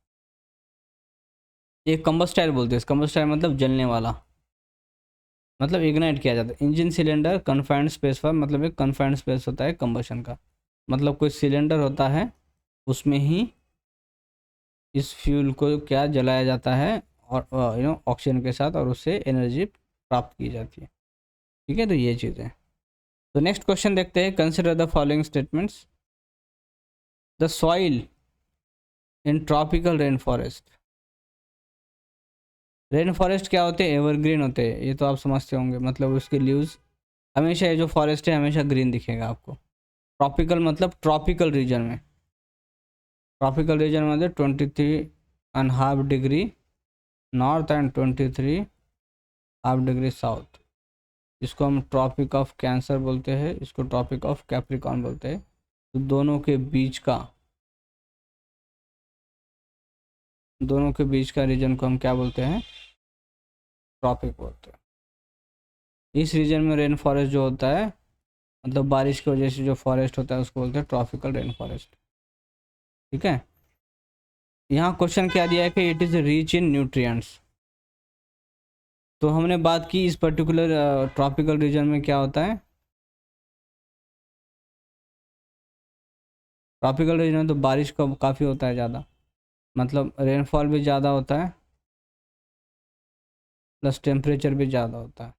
ये कंबस्टाइल बोलते हैं, कंबस्टाइल मतलब जलने वाला, मतलब इग्नाइट किया जाता है। इंजन सिलेंडर कन्फाइंड स्पेस पर, मतलब एक कन्फाइंड स्पेस होता है कंबशन का, मतलब कोई सिलेंडर होता है उसमें ही इस फ्यूल को क्या जलाया जाता है और ऑक्सीजन के साथ, और उससे एनर्जी प्राप्त की जाती है, ठीक है। तो ये चीज़ें। तो नेक्स्ट क्वेश्चन देखते हैं, consider the following statements. The soil in tropical rain forest. Rain forest क्या होते हैं? एवरग्रीन होते हैं, ये तो आप समझते होंगे, मतलब उसके लीव्स हमेशा, ये जो फॉरेस्ट है हमेशा ग्रीन दिखेगा आपको। ट्रॉपिकल मतलब ट्रॉपिकल रीजन में, ट्रॉपिकल रीजन में 23.5 degree north and 23.5 degree south, इसको हम ट्रॉपिक ऑफ कैंसर बोलते हैं, इसको ट्रॉपिक ऑफ कैप्रिकॉर्न बोलते हैं। तो दोनों के बीच का रीजन को हम क्या बोलते हैं? ट्रॉपिक बोलते हैं। इस रीजन में रेन फॉरेस्ट जो होता है, मतलब बारिश की वजह से जो फॉरेस्ट होता है उसको बोलते हैं ट्रॉपिकल रेन फॉरेस्ट, ठीक है। यहाँ क्वेश्चन क्या दिया है कि it is rich in nutrients. तो हमने बात की इस पर्टिकुलर ट्रॉपिकल रीजन में क्या होता है, ट्रॉपिकल रीजन में तो बारिश का काफ़ी होता है ज़्यादा, मतलब रेनफॉल भी ज़्यादा होता है प्लस टेम्परेचर भी ज़्यादा होता है,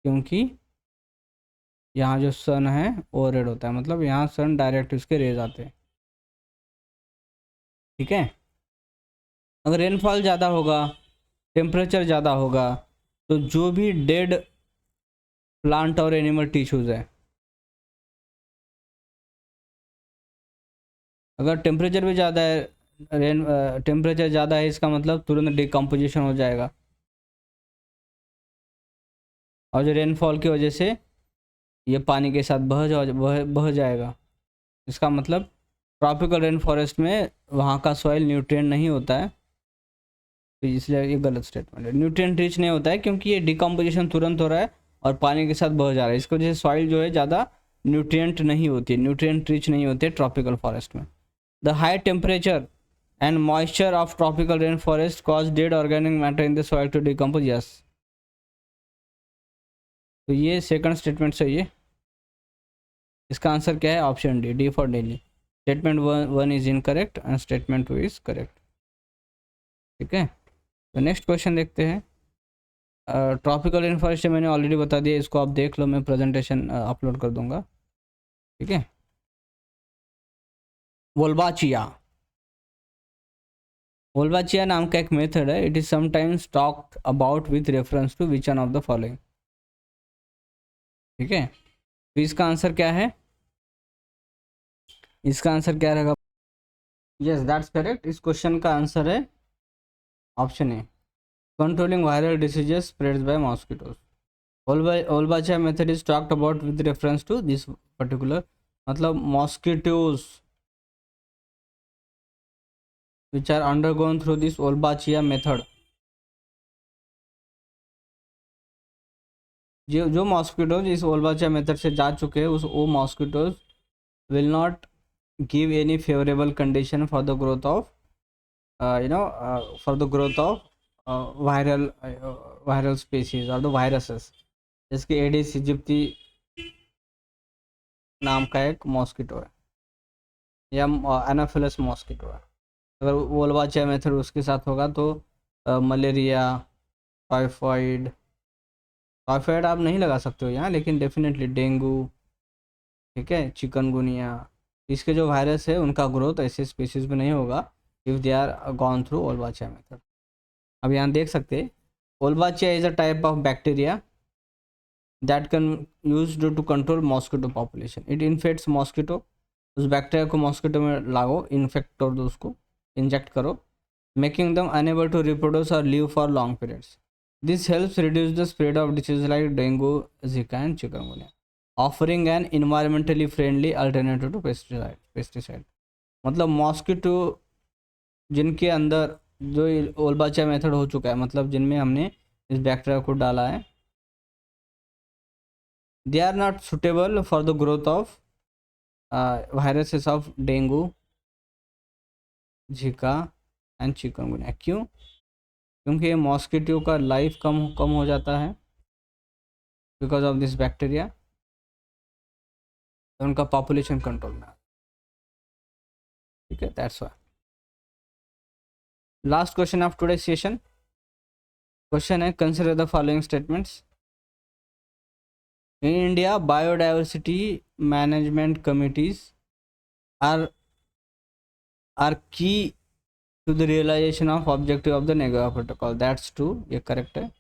क्योंकि यहाँ जो सन है वो रेड होता है, मतलब यहाँ सन डायरेक्ट इसके रेज आते हैं, ठीक है। अगर रेनफॉल ज़्यादा होगा, टेम्परेचर ज़्यादा होगा, तो जो भी डेड प्लांट और एनिमल टिश्यूज़ है, अगर टेम्परेचर भी ज़्यादा है, टेम्परेचर ज़्यादा है, इसका मतलब तुरंत डिकम्पोजिशन हो जाएगा, और जो रेनफॉल की वजह से ये पानी के साथ बह जाएगा। इसका मतलब ट्रॉपिकल रेन फॉरेस्ट में वहाँ का सॉइल न्यूट्रिएंट नहीं होता है, तो इसलिए ये गलत स्टेटमेंट है। न्यूट्रिएंट रिच नहीं होता है क्योंकि ये डिकम्पोजिशन तुरंत हो रहा है और पानी के साथ बह जा रहा है, इसकी वजह से सॉइल जो है ज़्यादा न्यूट्रिएंट नहीं होती है, न्यूट्रिएंट रिच नहीं होते ट्रॉपिकल फॉरेस्ट में। The high temperature and moisture of tropical rainforest cause dead organic matter in the soil to decompose. Yes, तो ये सेकंड स्टेटमेंट सही है। इसका आंसर क्या है? Option D, D for daily. Statement one is incorrect and statement two is correct, ठीक है। तो नेक्स्ट क्वेश्चन देखते हैं। ट्रॉपिकल रेन फॉरेस्ट मैंने ऑलरेडी बता दिया, इसको आप देख लो, मैं प्रेजेंटेशन अपलोड कर दूंगा, ठीक है। वोल्बाचिया, वोल्बाचिया नाम का एक मेथड है, it is sometimes talked about with reference to which one of the following, ठीक है। तो इसका आंसर क्या है? इसका आंसर क्या रहेगा? Yes, that's correct. इस क्वेश्चन का आंसर है option A, controlling viral diseases spreads by mosquitoes. Olbachia method is talked about with reference to this particular, मतलब mosquitoes which are undergone through this Olbachia method। जो mosquitoes इस Olbachia method से जा चुके हैं, उस वो mosquitoes will not give any favourable condition for the growth of for the growth of viral species और द वायरसेस, जिसके एडिस इजिप्टी नाम का एक मॉस्किटो है या एनाफिलस मॉस्किटो है। अगर वोल्बाचिया मेथड उसके साथ होगा तो मलेरिया, टाइफाइड, टाइफाइड आप नहीं लगा सकते हो यहाँ, लेकिन डेफिनेटली डेंगू, ठीक है, चिकनगुनिया, इसके जो वायरस है उनका ग्रोथ ऐसे स्पीशीज में नहीं होगा if they are gone through Wolbachia method. अब यहाँ देख सकते हैं, Wolbachia is a type of bacteria that can used to control mosquito population. It infects mosquito, उस बैक्टीरिया को मॉस्किटो में लागो, इन्फेक्ट कर दो, उसको इंजेक्ट करो, making them unable to reproduce और live for long periods. This helps reduce the spread of disease like dengue, Zika and chikungunya, offering an environmentally friendly alternative to pesticide. मतलब mosquito जिनके अंदर जो ओल्बाचिया method हो चुका है, मतलब जिनमें हमने इस बैक्टीरिया को डाला है, they are not suitable for the growth of viruses of dengue, Zika and chikungunya. क्यों? क्योंकि ये मॉस्किटो का लाइफ कम कम हो जाता है बिकॉज ऑफ दिस बैक्टीरिया, तो उनका पॉपुलेशन कंट्रोल में, ठीक है, that's why. Last question of today session, question है consider the following statements. In India biodiversity management committees are key to the realisation of objective of the Nagoya protocol. That's true, ये correct है।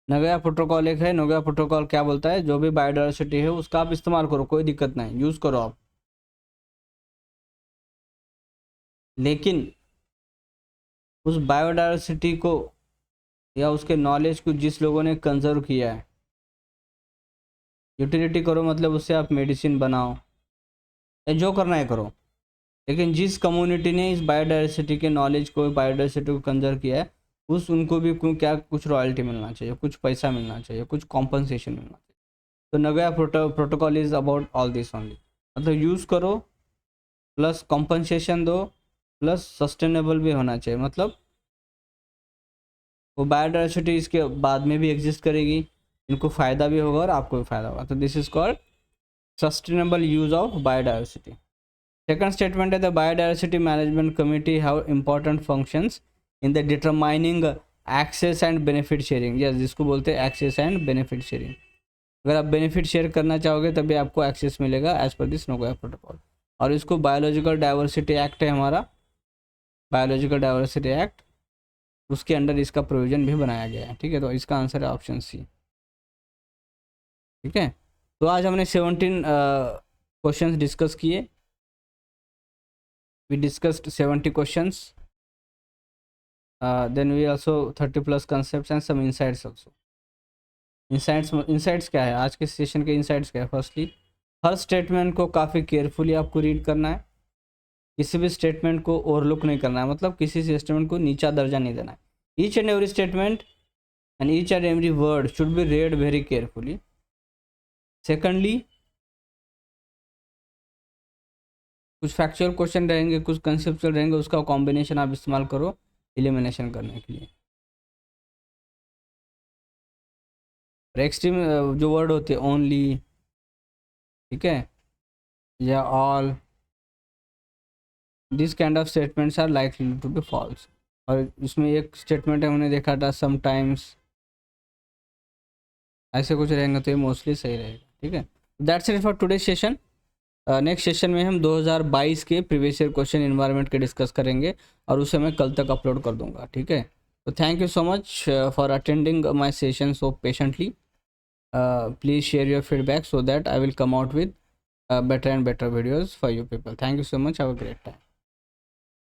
Nagoya protocol एक है, Nagoya protocol क्या बोलता है, जो भी बायोडाइवर्सिटी है उसका आप इस्तेमाल करो, कोई दिक्कत नहीं, यूज़ करो आप, लेकिन उस बायोडाइवर्सिटी को या उसके नॉलेज को जिस लोगों ने कंजर्व किया है, यूटिलिटी करो, मतलब उससे आप मेडिसिन बनाओ या जो करना है करो, लेकिन जिस कम्युनिटी ने इस बायोडाइवर्सिटी के नॉलेज को, बायोडाइवर्सिटी को कंजर्व किया है, उनको भी क्या कुछ रॉयल्टी मिलना चाहिए, कुछ पैसा मिलना चाहिए, कुछ कॉम्पनसेशन मिलना चाहिए। तो Nagoya protocol is about all this only, मतलब यूज़ करो प्लस कॉम्पनसेशन दो प्लस सस्टेनेबल भी होना चाहिए, मतलब वो बायोडाइवर्सिटी इसके बाद में भी एग्जिस्ट करेगी, इनको फ़ायदा भी होगा और आपको भी फ़ायदा होगा। तो this is called sustainable use of biodiversity. Second statement है the biodiversity management committee have important functions in the determining access and benefit sharing. Yes, जिसको बोलते हैं एक्सेस एंड बेनिफिट शेयरिंग। अगर आप बेनिफिट शेयर करना चाहोगे तभी आपको एक्सेस मिलेगा as per this Nagoya protocol. और इसको बायोलॉजिकल डाइवर्सिटी एक्ट है हमारा, बायोलॉजिकल डाइवर्सिटी एक्ट, उसके अंडर इसका प्रोविजन भी बनाया गया है, ठीक है। तो इसका आंसर है ऑप्शन सी, ठीक है। तो आज हमने 17 क्वेश्चंस डिस्कस किए। We discussed 70 questions, then we also 30 plus concepts and some insights also. insights क्या है आज के सेशन के insights क्या है? फर्स्टली, हर स्टेटमेंट को काफ़ी केयरफुली आपको रीड करना है, किसी भी स्टेटमेंट को ओवरलुक नहीं करना है, मतलब किसी स्टेटमेंट को नीचा दर्जा नहीं देना है। Each and every statement and each and every word should be read very carefully. Secondly, कुछ फैक्चुअल क्वेश्चन रहेंगे, कुछ कंसेप्चुअल रहेंगे, उसका कॉम्बिनेशन आप इस्तेमाल करो एलिमिनेशन करने के लिए। एक्सट्रीम जो वर्ड होते हैं ओनली, ठीक है, या all, this kind of statements are likely to be false. और इसमें एक स्टेटमेंट हमने देखा था समटाइम्स, ऐसे कुछ रहेंगे तो ये मोस्टली सही रहेगा, ठीक है। That's it for today session. Next session में हम 2022 के प्रीवियस ईयर क्वेश्चन एनवायरनमेंट के डिस्कस करेंगे और उसे मैं कल तक अपलोड कर दूंगा, ठीक है। तो thank you so much for attending my session so patiently. Please share your feedback so that I will come out with better and better videos for you people. Thank you so much. Have a great time.